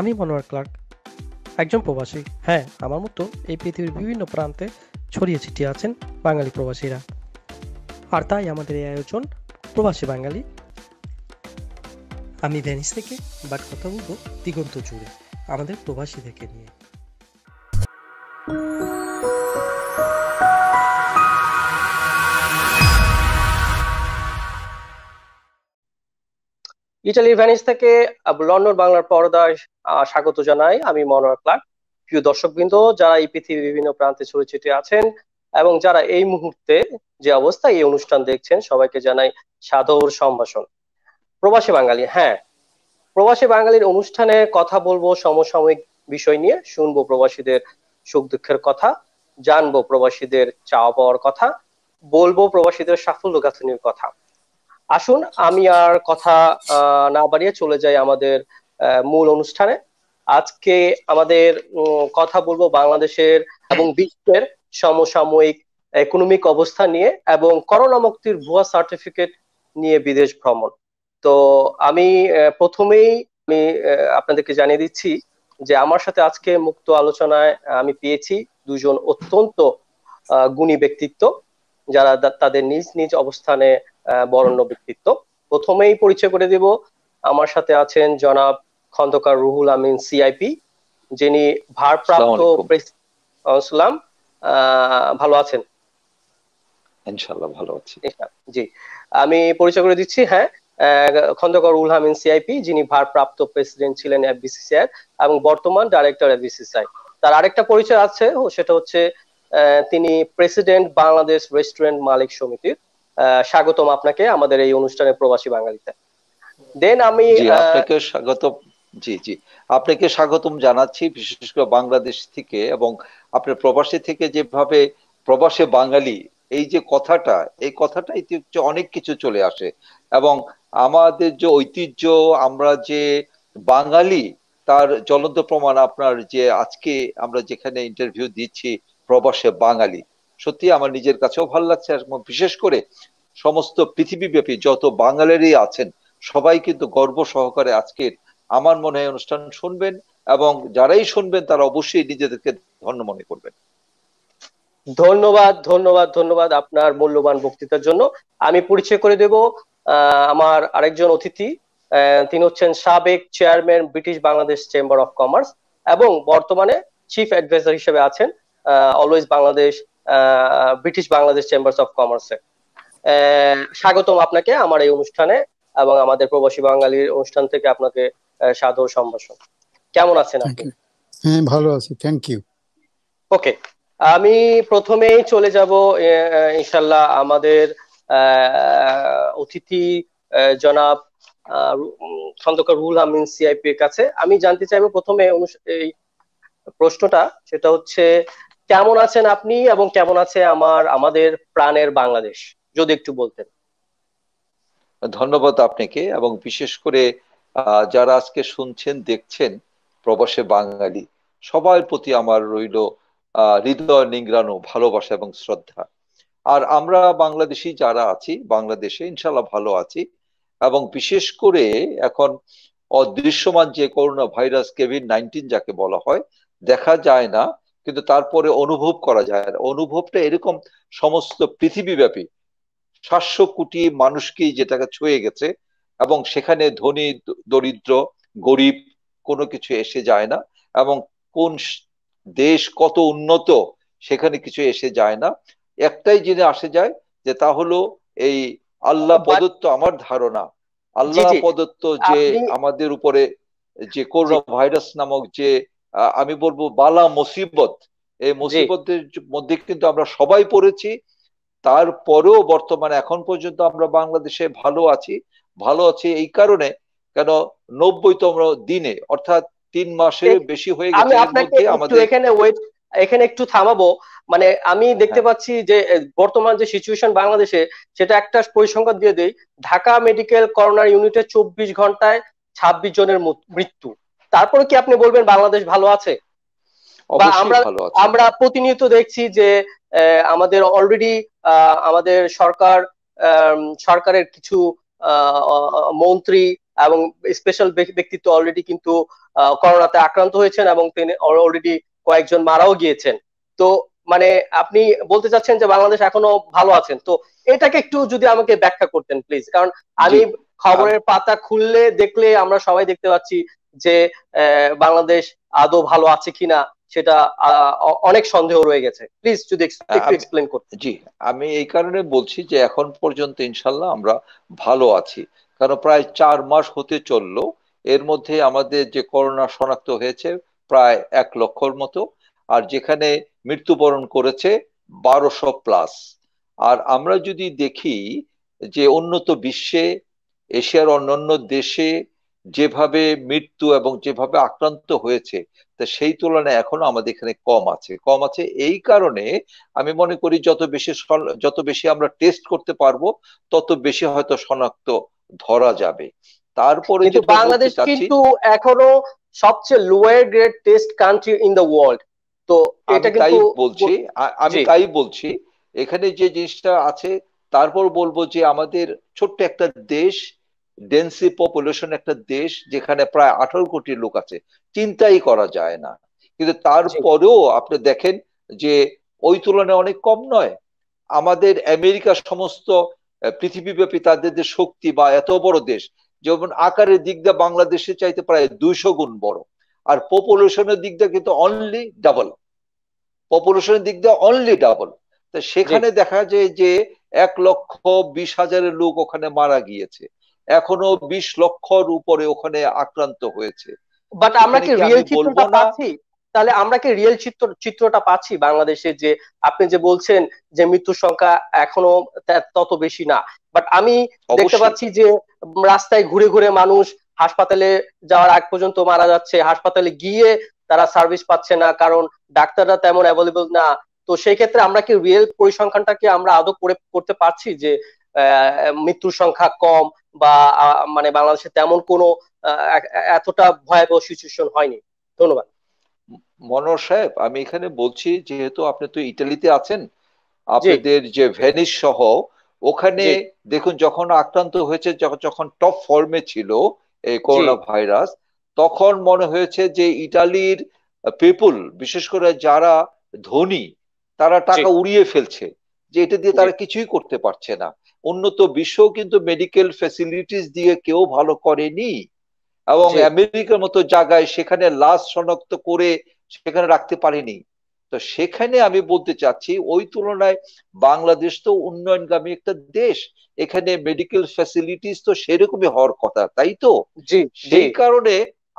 আমি মনোয়ার ক্লার্ক, একজন প্রবাসী। হ্যাঁ, আমার মতো এই পৃথিবীর বিভিন্ন প্রান্তে ছড়িয়ে ছিটিয়ে আছেন বাঙালি প্রবাসীরা। আর তাই আমাদের এই আয়োজন প্রবাসী বাঙালি। আমি ভেনিস থেকে, বাট কথা বলবো দিগন্ত জুড়ে আমাদের প্রবাসী থেকে নিয়ে। ইটালি ভেনিস থেকে লন্ডন বাংলার পর্দায় স্বাগত জানাই আমি মনোয়ার ক্লার্ক। প্রিয় দর্শকবৃন্দ, যারা এই পৃথিবীর বিভিন্ন প্রান্তে ছড়িয়ে ছিটিয়ে আছেন এবং যারা এই মুহূর্তে যে অবস্থায় এই অনুষ্ঠান দেখছেন, সবাইকে জানাই সাদর সম্ভাষণ। প্রবাসী বাঙালি, হ্যাঁ, প্রবাসী বাঙালির অনুষ্ঠানে কথা বলবো সমসাময়িক বিষয় নিয়ে, শুনবো প্রবাসীদের সুখ দুঃখের কথা, জানবো প্রবাসীদের চাওয়া পাওয়ার কথা, বলবো প্রবাসীদের সাফল্য গাঁথনির কথা। আসুন আমি আর কথা না বাড়িয়ে চলে যাই আমাদের মূল অনুষ্ঠানে। আজকে আমাদের কথা বলবো বাংলাদেশের এবং বিশ্বের সমসাময়িক ইকোনমিক অবস্থা নিয়ে এবং করোনা মুক্তির ভুয়া সার্টিফিকেট নিয়ে বিদেশ ভ্রমণ। তো আমি প্রথমেই আমি আপনাদেরকে জানিয়ে দিচ্ছি যে আমার সাথে আজকে মুক্ত আলোচনায় আমি পেয়েছি দুজন অত্যন্ত গুণী ব্যক্তিত্ব, যারা তাদের নিজ নিজ অবস্থানে বরেণ্য ব্যক্তিত্ব। প্রথমেই পরিচয় করে দিব, আমার সাথে আছেন জনাব খন্দকার রুহুল আমিন সিআইপি, যিনি ভারপ্রাপ্ত প্রেসিডেন্ট। ভালো আছেন? ইনশাআল্লাহ ভালো আছি। জি, আমি পরিচয় করে দিচ্ছি। হ্যাঁ, খন্দকার রুহুল আমিন সিআইপি, যিনি ভারপ্রাপ্ত প্রেসিডেন্ট ছিলেন এফবিসিসিআই এবং বর্তমান ডাইরেক্টর এফবিসিসিআই। তার আরেকটা পরিচয় আছে, সেটা হচ্ছে তিনি প্রেসিডেন্ট বাংলাদেশ রেস্টুরেন্ট মালিক সমিতির। স্বাগতম আপনাকে আমাদের এই অনুষ্ঠানে প্রবাসী বাঙালিতে। দেন আমি আপনাকে স্বাগত, আপনাকে স্বাগতম জানাচ্ছি, বিশেষ করে বাংলাদেশ থেকে। এবং আপনার প্রবাসী থেকে যেভাবে প্রবাসী বাঙালি এই যে কথাটা, এই কথাটা অনেক কিছু চলে আসে এবং আমাদের যে ঐতিহ্য, আমরা যে বাঙালি তার জ্বলন্ত প্রমাণ আপনার যে আজকে আমরা যেখানে ইন্টারভিউ দিচ্ছি প্রবাসী বাঙালি। সত্যি আমার নিজের কাছেও ভালো লাগছে, বিশেষ করে সমস্ত পৃথিবীব্যাপী যত বাঙালিরই আছেন সবাই কিন্তু গর্ব সহকারে আজকের আমার মনে হয় অনুষ্ঠান শুনবেন এবং যারাই শুনবেন তারা অবশ্যই নিজেদেরকে ধন্য মনে করবেন। ধন্যবাদ ধন্যবাদ ধন্যবাদ আপনার মূল্যবান বক্তৃতার জন্য। আমি পরিচয় করে দেব আমার আরেকজন অতিথি। তিনি হচ্ছেন সাবেক chairman British Bangladesh chamber of commerce এবং বর্তমানে চিফ অ্যাডভাইজার হিসেবে আছেন always Bangladesh British Bangladesh chambers of কমার্সে। স্বাগতম আপনাকে আমার এই অনুষ্ঠানে এবং আমাদের প্রবাসী বাঙালির অনুষ্ঠান থেকে আপনাকে সাদর সম্ভাষণ। কেমন আছেন আপনি? হ্যাঁ, ভালো আছি, থ্যাংক ইউ। ওকে, আমি প্রথমেই চলে যাব ইনশাল্লাহ আমাদের অতিথি জনাব খন্দকার রুহুল আমিন সিআইপি এর কাছে। আমি জানতে চাইবো প্রথমে এই প্রশ্নটা, সেটা হচ্ছে কেমন আছেন আপনি এবং কেমন আছে আমাদের প্রাণের বাংলাদেশ, যদি একটু বলতেন। ধন্যবাদ আপনাকে, এবং বিশেষ করে যারা আজকে শুনছেন দেখছেন প্রবাসী বাঙালি সবার প্রতি আমার রইল হৃদয় নিংড়ানো ভালোবাসা এবং শ্রদ্ধা। আর আমরা বাংলাদেশি যারা আছি বাংলাদেশে ইনশাল্লাহ ভালো আছি, এবং বিশেষ করে এখন অদৃশ্যমান যে করোনা ভাইরাস কোভিড-19 যাকে বলা হয়, দেখা যায় না কিন্তু তারপরে অনুভব করা যায়। অনুভবটা এরকম সমস্ত পৃথিবীব্যাপী 700 কোটি মানুষকেই যেটাকে ছুঁয়ে গেছে, এবং সেখানে ধনী দরিদ্র গরিব কোনো কিছু এসে যায় না, এবং কোন দেশ কত উন্নত সেখানে কিছু এসে যায় না। একটাই জিনিস আসে যায়, যে তা হলো এই আল্লাহ প্রদত্ত, আমার ধারণা আল্লাহ প্রদত্ত যে আমাদের উপরে যে করোনা ভাইরাস নামক যে আমি বলবো বালা মুসিবত, এই মুসিবতের মধ্যে কিন্তু আমরা সবাই পড়েছি। তারপরেও বর্তমানে এখন পর্যন্ত আমরা বাংলাদেশে ভালো আছি এই কারণে, কেন 90তম দিনে অর্থাৎ 3 মাসের বেশি হয়ে গেছে। এখানে একটু থামাবো, মানে আমি দেখতে পাচ্ছি যে বর্তমান যে সিচুয়েশন বাংলাদেশে, সেটা একটা পরিসংখ্যান দিয়ে দেই। ঢাকা মেডিকেল করোনা ইউনিটে 24 ঘন্টায় 26 জনের মৃত্যু। তারপরে কি আপনি বলবেন বাংলাদেশ ভালো আছে? আমরা প্রতিনিয়ত দেখছি যে আমাদের অলরেডি আমাদের সরকারের কিছু মন্ত্রী এবং স্পেশাল ব্যক্তিত্ব অলরেডি কিন্তু করোনাতে আক্রান্ত হয়েছেন এবং তিনি অলরেডি কয়েকজন মারাও গিয়েছেন। তো মানে আপনি বলতে চাচ্ছেন যে বাংলাদেশ এখনো ভালো আছেন, তো এটাকে একটু যদি আমাকে ব্যাখ্যা করতেন প্লিজ। কারণ আমি খবরের পাতা খুললে দেখলে আমরা সবাই দেখতে পাচ্ছি যে বাংলাদেশ আদৌ ভালো আছে কিনা সেটা অনেক সন্দেহ রয়ে গেছে। প্লিজ যদি একটু এক্সপ্লেন করতেন। জি, আমি এই কারণে বলছি যে এখন পর্যন্ত ইনশাল্লাহ আমরা ভালো আছি, কারণ প্রায় 4 মাস হতে চললো। এর মধ্যে আমাদের যে করোনা শনাক্ত হয়েছে প্রায় 1 লক্ষর মতো, আর যেখানে মৃত্যুবরণ করেছে 1200+। আর আমরা যদি দেখি যে উন্নত বিশ্বে, এশিয়ার অন্যান্য দেশে যেভাবে মৃত্যু এবং যেভাবে আক্রান্ত হয়েছে, তা সেই তুলনায় এখনো আমাদের এখানে কম আছে। এই কারণে আমি মনে করি যত বেশি আমরা টেস্ট করতে পারবো তত বেশি হয়তো শনাক্ত ধরা যাবে। তারপরে কিন্তু যেটা বলতে বাংলাদেশ চাচ্ছি, কিন্তু এখনো সবচেয়ে lower grade test country in the world. তো এটা কিন্তু আমি তাই বলছি এখানে যে জিনিসটা আছে। তারপর বলবো যে আমাদের ছোট্ট একটা দেশ, ডেন্সি পপুলেশন একটা দেশ, যেখানে প্রায় 18 কোটি লোক আছে, চিন্তাই করা যায় না। কিন্তু তারপরেও আপনি দেখেন যে ওই তুলনায় অনেক কম নয়। আমাদের আমেরিকা সমস্ত পৃথিবীব্যাপী তাদের যে শক্তি বা এত বড় দেশ, যেমন আকারের দিক দিয়ে বাংলাদেশের চাইতে প্রায় 200 গুণ বড়, আর পপুলেশনের দিক দিয়ে কিন্তু অনলি ডাবল। তো সেখানে দেখা যায় যে 1,20,000 লোক ওখানে মারা গিয়েছে, এখনো 20 লক্ষর উপরে ওখানে আক্রান্ত হয়েছে। বাট আমরা কি রিয়েল চিত্রটা পাচ্ছি? তাহলে আমরা কি রিয়েল চিত্রটা পাচ্ছি বাংলাদেশে? যে আপনি যে বলছেন যে মৃত্যুর সংখ্যা এখনো তত বেশি না, বাট আমি দেখতে পাচ্ছি যে রাস্তায় ঘুরে ঘুরে মানুষ হাসপাতালে যাওয়ার আগ পর্যন্ত মারা যাচ্ছে, হাসপাতালে গিয়ে তারা সার্ভিস পাচ্ছে না কারণ ডাক্তাররা তেমন অ্যাভেলেবল না। তো সেই ক্ষেত্রে আমরা কি রিয়েল পরিসংখ্যানটাকে আমরা আদৌ করতে পারছি যে মৃত্যুর সংখ্যা কম বা মানে বাংলাদেশে তেমন কোনো এতটা ভয়াবহ সিচুয়েশন হয়নি? ধন্যবাদ। মনোহর সাহেব, আমি এখানে বলছি, যেহেতু আপনি তো ইটালিতে আছেন, আপনাদের যে ভেনিস সহ ওখানে দেখুন, যখন আক্রান্ত হয়েছে, যখন টপ ফর্মে ছিল এই করোনা ভাইরাস, তখন মনে হয়েছে যে ইটালির পিপল, বিশেষ করে যারা ধনী, তারা টাকা উড়িয়ে ফেলছে, যে এটা দিয়ে তারা কিছুই করতে পারছে না। উন্নত বিশ্ব কিন্তু মেডিকেল ফ্যাসিলিটিস দিয়ে কেউ ভালো করেনি, এবং আমেরিকার মতো জায়গায় সেখানে লাশ শনাক্ত করে সেখানে রাখতে পারেনি। তো সেখানে আমি বলতে চাচ্ছি ওই তুলনায় বাংলাদেশ তো উন্নয়নগামী একটা দেশ, এখানে মেডিকেল ফ্যাসিলিটিস তো সেরকমই হওয়ার কথা, তাই তো? সেই কারণে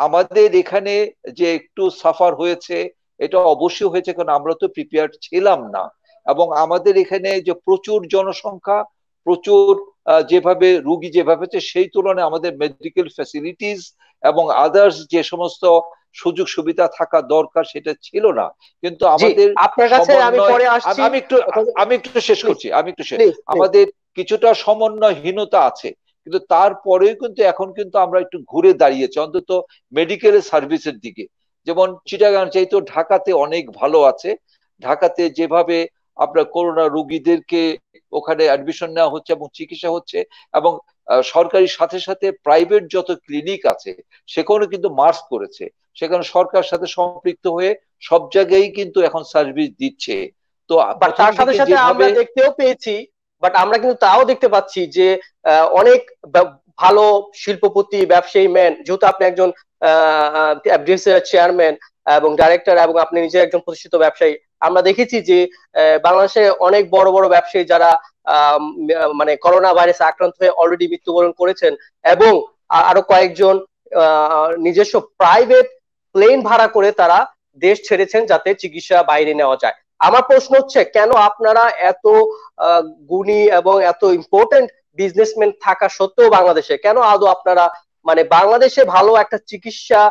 আমাদের এখানে যে একটু সাফার হয়েছে, এটা অবশ্যই হয়েছে, কারণ আমরা তো প্রিপেয়ার্ড ছিলাম না। এবং আমাদের এখানে যে প্রচুর জনসংখ্যা, প্রচুর যেভাবে রুগী যেভাবে হচ্ছে, সেই তুলনায় আমাদের মেডিকেল ফ্যাসিলিটিস এবং আদার্স যে সমস্ত সুযোগ সুবিধা থাকা দরকার সেটা ছিল না। কিন্তু আমাদের আমি একটু শেষ করছি, আমাদের কিছুটা সমন্বয়হীনতা আছে, কিন্তু তারপরেও কিন্তু এখন কিন্তু আমরা একটু ঘুরে দাঁড়িয়েছি অন্তত মেডিকেল সার্ভিসের দিকে। যেমন চিটাগাং চাইতো ঢাকাতে অনেক ভালো আছে। ঢাকাতে যেভাবে আপনার করোনা রোগীদেরকে ওখানে অ্যাডমিশন নেওয়া হচ্ছে এবং চিকিৎসা হচ্ছে, এবং সরকারি সাথে সাথে প্রাইভেট যত ক্লিনিক আছে সেখানে কিন্তু মার্চ করেছে, সেখানে সরকার সাথে সম্পৃক্ত হয়ে সব জায়গায় কিন্তু এখন সার্ভিস দিচ্ছে। তো তার সাথে সাথে আমরা দেখতেও পেয়েছি, বাট আমরা কিন্তু তাও দেখতে পাচ্ছি যে অনেক ভালো শিল্পপতি, ব্যবসায়ী ম্যান, যেহেতু আপনি একজন চেয়ারম্যান এবং ডাইরেক্টর এবং আপনি নিজে একজন প্রতিষ্ঠিত ব্যবসায়ী, আমরা দেখেছি যে বাংলাদেশে অনেক বড় বড় ব্যবসায়ী যারা মানে করোনা ভাইরাসে আক্রান্ত হয়ে অলরেডি মৃত্যুবরণ করেছেন, এবং আরো কয়েকজন নিজস্ব প্রাইভেট প্লেন ভাড়া করে তারা দেশ ছেড়েছেন যাতে চিকিৎসা বাইরে নেওয়া যায়। আমার প্রশ্ন হচ্ছে, কেন আপনারা এত গুণী এবং এত ইম্পর্টেন্ট বিজনেসম্যান থাকা সত্ত্বেও বাংলাদেশে কেন আদৌ আপনারা মানে বাংলাদেশে ভালো একটা চিকিৎসা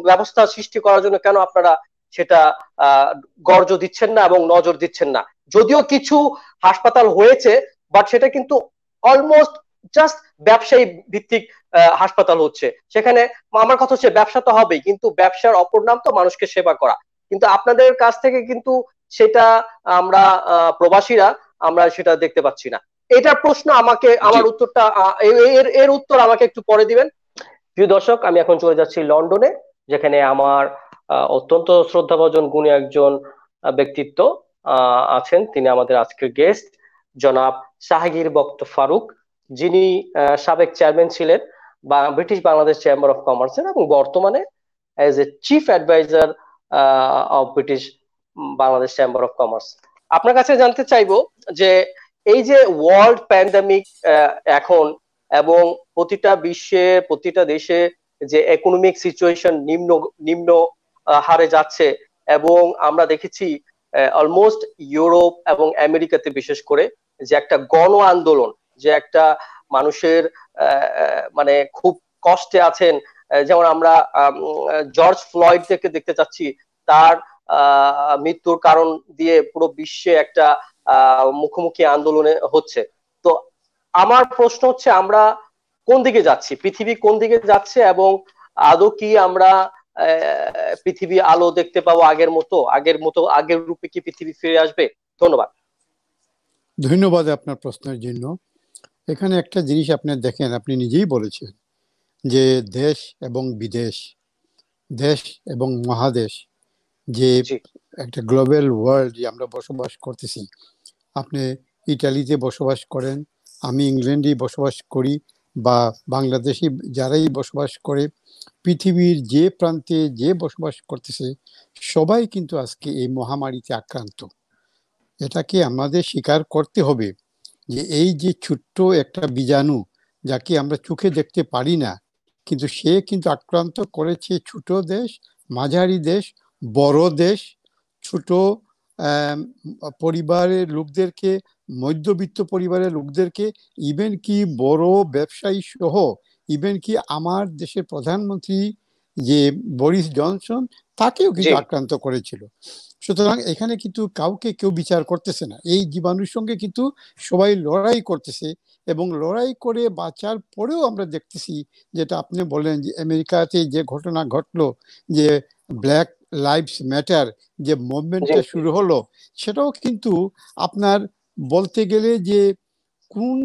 ব্যবস্থা সৃষ্টি করার জন্য কেন আপনারা সেটা গর্জ দিচ্ছেন না এবং নজর দিচ্ছেন না? যদিও কিছু হাসপাতাল হয়েছে, বাট সেটা কিন্তু অলমোস্ট জাস্ট ব্যবসায়ী ভিত্তিক হাসপাতাল হচ্ছে। সেখানে আমার কথা হচ্ছে, ব্যবসা তো হবেই, কিন্তু ব্যবসার অপর নাম তো মানুষকে সেবা করা। কিন্তু আপনাদের কাছ থেকে কিন্তু সেটা আমরা প্রবাসীরা আমরা সেটা দেখতে পাচ্ছি না। এটার প্রশ্ন আমাকে, জি আমার উত্তরটা এর উত্তর আমাকে একটু পরে দিবেন। প্রিয় দর্শক, আমি এখন চলে যাচ্ছি লন্ডনে, যেখানে আমার অত্যন্ত শ্রদ্ধাভাজন গুণী একজন ব্যক্তিত্ব আছেন। তিনি আমাদের আজকের গেস্ট, জনাব শাহগীর বক্ত ফারুক, যিনি সাবেক চেয়ারম্যান ছিলেন বা ব্রিটিশ বাংলাদেশ চেম্বার অফ কমার্সের, এবং বর্তমানে as a chief adviser of British Bangladesh chamber of commerce. আপনার কাছে জানতে চাইবো যে এই যে ওয়ার্ল্ড প্যান্ডামিক এখন, এবং প্রতিটা বিশ্বে, প্রতিটা দেশে যে ইকোনমিক সিচুয়েশন নিম্ন নিম্ন হারে যাচ্ছে, এবং আমরা দেখেছি অলমোস্ট ইউরোপ এবং আমেরিকাতে বিশেষ করে যে একটা গণ আন্দোলন, যে একটা মানুষের মানে খুব কষ্টে আছেন। যেমন আমরা জর্জ ফ্লয়েড থেকে দেখতে চাচ্ছি, তার মৃত্যুর কারণ দিয়ে পুরো বিশ্বে একটা মুখোমুখি আন্দোলনে হচ্ছে। তো আমার প্রশ্ন হচ্ছে, আমরা কোন দিকে যাচ্ছি, পৃথিবী কোন দিকে যাচ্ছে, এবং আদৌ কি আমরা পৃথিবী আলো দেখতে পাবো আগের রূপে কি পৃথিবী ফিরে আসবে? ধন্যবাদ। ধন্যবাদ আপনার প্রশ্নের জন্য। এখানে একটা জিনিস আপনি দেখেন, আপনি নিজেই বলেছেন যে দেশ এবং বিদেশ, দেশ এবং মহাদেশ, যে একটা গ্লোবাল ওয়ার্ল্ড যে আমরা বসবাস করতেছি। আপনি ইটালিতে বসবাস করেন, আমি ইংল্যান্ডে বসবাস করি, বা বাংলাদেশি যারাই বসবাস করে, পৃথিবীর যে প্রান্তে যে বসবাস করতেছে, সবাই কিন্তু আজকে এই মহামারীতে আক্রান্ত। এটাকে আমাদের স্বীকার করতে হবে যে এই যে ছোট্ট একটা বীজাণু, যাকে আমরা চোখে দেখতে পারি না, কিন্তু সে কিন্তু আক্রান্ত করেছে ছোট দেশ, মাঝারি দেশ, বড় দেশ, ছোট পরিবারের লোকদেরকে, মধ্যবিত্ত পরিবারের লোকদেরকে, ইভেন কি বড় ব্যবসায়ী সহ, ইভেন কি আমার দেশের প্রধানমন্ত্রী যে বরিস জনসন, তাকেও কিন্তু আক্রান্ত করেছিল। সুতরাং এখানে কিন্তু কাউকে কেউ বিচার করতেছে না, এই জীবাণুর সঙ্গে কিন্তু সবাই লড়াই করতেছে। এবং লড়াই করে বাঁচার পরেও আমরা দেখতেছি, যেটা আপনি বলেন যে আমেরিকাতে যে ঘটনা ঘটলো, যে ব্ল্যাক লাইভস ম্যাটার যে মুভমেন্টটা শুরু হলো, সেটাও কিন্তু আপনার বলতে গেলে যে কোন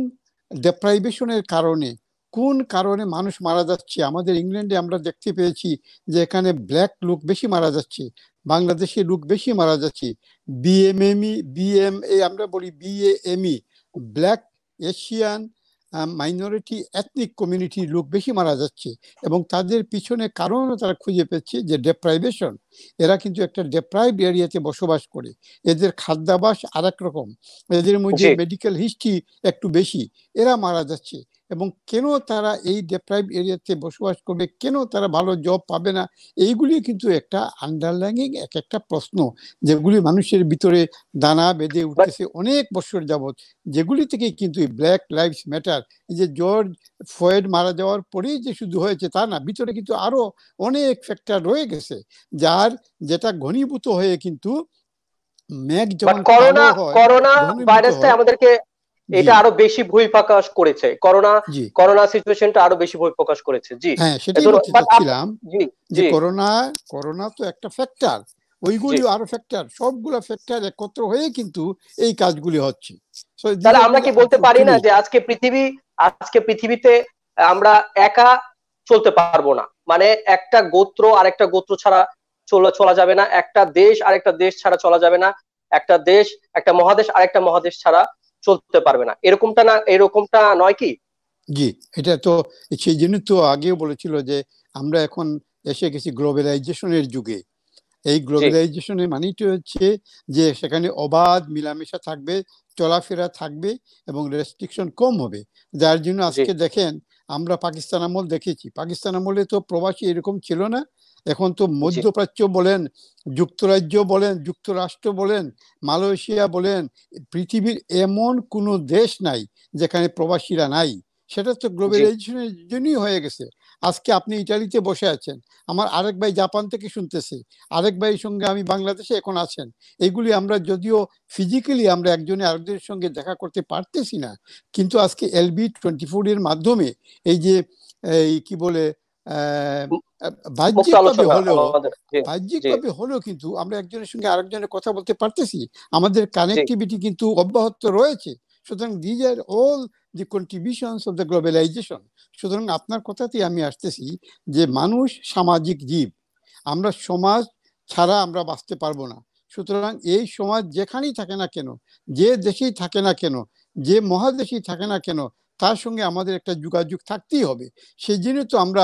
ডেপ্রাইভেশনের কারণে, কোন কারণে মানুষ মারা যাচ্ছে। আমাদের ইংল্যান্ডে আমরা দেখতে পেয়েছি যে এখানে ব্ল্যাক লোক বেশি মারা যাচ্ছে, বাংলাদেশের লোক বেশি মারা যাচ্ছে, বিএমএ আমরা বলি, বিএএমই, ব্ল্যাক এশিয়ান মাইনরিটি এথনিক কমিউনিটির লোক বেশি মারা যাচ্ছে। এবং তাদের পিছনে কারণও তারা খুঁজে পেয়েছে যে ডেপ্রাইভেশন। এরা কিন্তু একটা ডেপ্রাইভড এরিয়াতে বসবাস করে, এদের খাদ্যাভ্যাস আর এক রকম, এদের মধ্যে মেডিকেল হিস্ট্রি একটু বেশি, এরা মারা যাচ্ছে। এবং কেন তারা এই ডেপ্রাইভড এরিয়াতে বসবাস করবে, কেন তারা ভালো জব পাবে না, এইগুলি কিন্তু একটা আন্ডারলাইনিং একটা প্রশ্ন, যেগুলি মানুষের ভিতরে দানা বেঁধে উঠতেছে অনেক বছর যাবৎ, যেগুলি থেকে কিন্তু ব্ল্যাক লাইভস ম্যাটার, এই যে জর্জ ফ্লয়েড মারা যাওয়ার পরেই যে শুধু হয়েছে তা না, ভিতরে কিন্তু আরো অনেক ফ্যাক্টর রয়ে গেছে, যেটা ঘনীভূত হয়ে কিন্তু মেঘ যেমন করোনা ভাইরাসটা আমাদেরকে এটা আরো বেশি ভয় প্রকাশ করেছে, করোনা সিচুয়েশনটা আরো বেশি ভয় প্রকাশ করেছে। জি হ্যাঁ, সেটাই বলতে চাচ্ছিলাম যে করোনা তো একটা ফ্যাক্টর, ওইগুলি আরো ফ্যাক্টর, সবগুলো ফ্যাক্টর একত্র হয়ে কিন্তু এই কাজগুলি হচ্ছে। তাহলে আমরা কি বলতে পারি না যে আজকে পৃথিবীতে আমরা একা চলতে পারবো না? মানে একটা গোত্র আরেকটা গোত্র ছাড়া চলা যাবে না, একটা দেশ আরেকটা দেশ ছাড়া চলা যাবে না, একটা দেশ একটা মহাদেশ আরেকটা মহাদেশ ছাড়া চলতে পারবে না, এরকমটা নয় কি? জি, এটা তো সেই জন্য তো আগেও বলেছিল যে আমরা এখন এসে গেছি গ্লোবালাইজেশনের যুগে। এই গ্লোবালাইজেশনের মানেটা হচ্ছে যে সেখানে অবাধ মিলামেশা থাকবে, চলাফেরা থাকবে, এবং রেস্ট্রিকশন কম হবে। যার জন্য আজকে দেখেন, আমরা পাকিস্তান আমল দেখেছি, পাকিস্তান আমলে তো প্রবাসী এরকম ছিল না। এখন তো মধ্যপ্রাচ্য বলেন, যুক্তরাজ্য বলেন, যুক্তরাষ্ট্র বলেন, মালয়েশিয়া বলেন, পৃথিবীর এমন কোনো দেশ নাই যেখানে প্রবাসীরা নাই। সেটা তো গ্লোবালাইজেশনের জন্যই হয়ে গেছে। আজকে আপনি ইটালিতে বসে আছেন, আমার আরেক ভাই জাপান থেকে শুনতেছে, আরেক ভাইয়ের সঙ্গে আমি বাংলাদেশে এখন আছেন। এইগুলি আমরা যদিও ফিজিক্যালি আমরা একজনে আরেকজনের সঙ্গে দেখা করতে পারতেছি না, কিন্তু আজকে LB24 এর মাধ্যমে এই যে কি বলে বাহ্যিকভাবে হলেও কিন্তু আমরা একজনের সঙ্গে আরেকজনের কথা বলতে পারতেছি, আমাদের কানেক্টিভিটি কিন্তু অব্যাহত রয়েছে। সুতরাং these are all the contributions of the globalization. সুতরাং আপনার কথাতেই আমি আসতেছি যে মানুষ সামাজিক জীব, আমরা সমাজ ছাড়া আমরা বাঁচতে পারবো না। সুতরাং এই সমাজ যেখানেই থাকে না কেন, যে দেশেই থাকে না কেন, যে মহাদেশেই থাকে না কেন, তার সঙ্গে আমাদের একটা যোগাযোগ থাকতেই হবে। সেই জন্য তো আমরা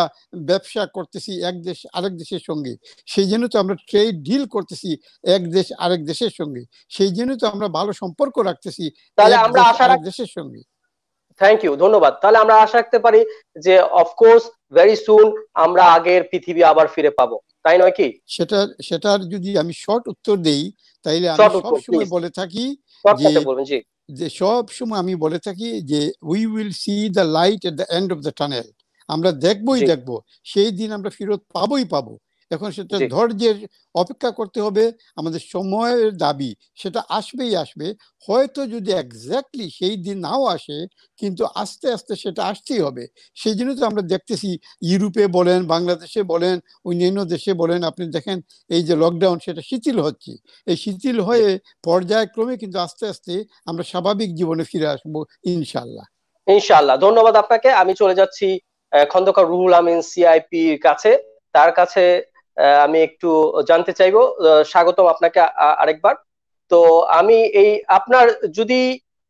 ব্যবসা করতেছি এক দেশ আরেক দেশের সঙ্গে, সেই জন্য তো আমরা ট্রেড ডিল করতেছি এক দেশ আরেক দেশের সঙ্গে, সেই জন্য তো আমরা ভালো সম্পর্ক রাখতেছি তাহলে এক আমরা দেশ আশা আরেক দেশের সঙ্গে। থ্যাংক ইউ, ধন্যবাদ। তাহলে আমরা আশা রাখতে পারি যে অফকোর্স ভেরি সুন আমরা আগের পৃথিবী আবার ফিরে পাবো, তাই নয় কি? সেটার যদি আমি শর্ট উত্তর দেই, তাইলে আমি শর্ট সব উত্তর সময় প্লিজ, বলে থাকি যে শর্টকাটে বলবেন। জি সব সময় আমি বলে থাকি যে we will see the light at the end of the tunnel. আমরা দেখবই জি দেখবো, সেই দিন আমরা ফেরত পাবোই পাবো। এখন সেটা জি ধৈর্যের অপেক্ষা করতে হবে, আমাদের সময়ের দাবি, সেটা আসবেই আসবে। হয়তো যদি এক্স্যাক্টলি সেই দিন নাও আসে, কিন্তু আস্তে আস্তে সেটা আসতেই হবে। সেই জন্য তো আমরা দেখতেছি ইউরোপে বলেন, বাংলাদেশে বলেন, অন্যান্য দেশে বলেন, আপনি দেখেন এই যে লকডাউন সেটা শিথিল হচ্ছে। এই শিথিল জি হয়ে পর্যায়ক্রমে কিন্তু আস্তে আস্তে আমরা স্বাভাবিক জীবনে ফিরে আসবো ইনশাল্লাহ। ইনশাআল্লাহ। ধন্যবাদ আপনাকে। আমি চলে যাচ্ছি খন্দকার রুহুল আমিন সিআইপির কাছে। তার কাছে আমি একটু জানতে চাইবো। স্বাগতম আপনাকে আরেকবার। তো আমি এই আপনার যদি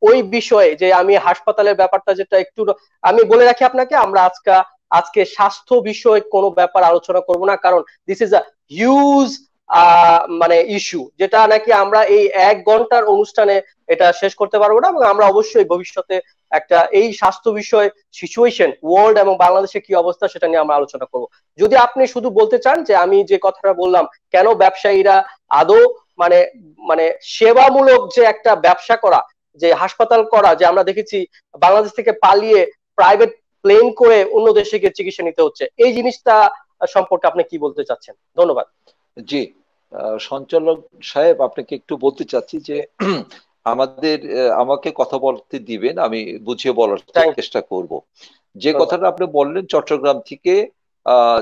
ওই বিষয়ে যে আমি হাসপাতালের ব্যাপারটা যেটা একটু আমি বলে রাখি আপনাকে, আমরা আজকে স্বাস্থ্য বিষয়ক কোনো ব্যাপার আলোচনা করব না, কারণ দিস ইজ আ হিউজ মানে ইস্যু, যেটা নাকি আমরা এই 1 ঘন্টার অনুষ্ঠানে এটা শেষ করতে পারবো না। এবং আমরা অবশ্যই ভবিষ্যতে একটা এই স্বাস্থ্য বিষয় সিচুয়েশন ওয়ার্ল্ড এবং বাংলাদেশে কি অবস্থা সেটা নিয়ে আমরা আলোচনা করব। যদি আপনি শুধু বলতে চান যে আমি যে কথাটা বললাম, কেন ব্যবসায়ীরা আদৌ মানে মানে সেবামূলক যে একটা ব্যবসা করা, যে হাসপাতাল করা, যে আমরা দেখেছি বাংলাদেশ থেকে পালিয়ে প্রাইভেট প্লেন করে অন্য দেশে গিয়ে চিকিৎসা নিতে হচ্ছে, এই জিনিসটা সম্পর্কে আপনি কি বলতে চাচ্ছেন? ধন্যবাদ। জি, সঞ্চালক সাহেব, আপনাকে একটু বলতে চাচ্ছি যে আমাদের আমাকে কথা বলতে দিবেন, আমি বুঝিয়ে বলার চেষ্টা করব। যে কথাটা আপনি বললেন চট্টগ্রাম থেকে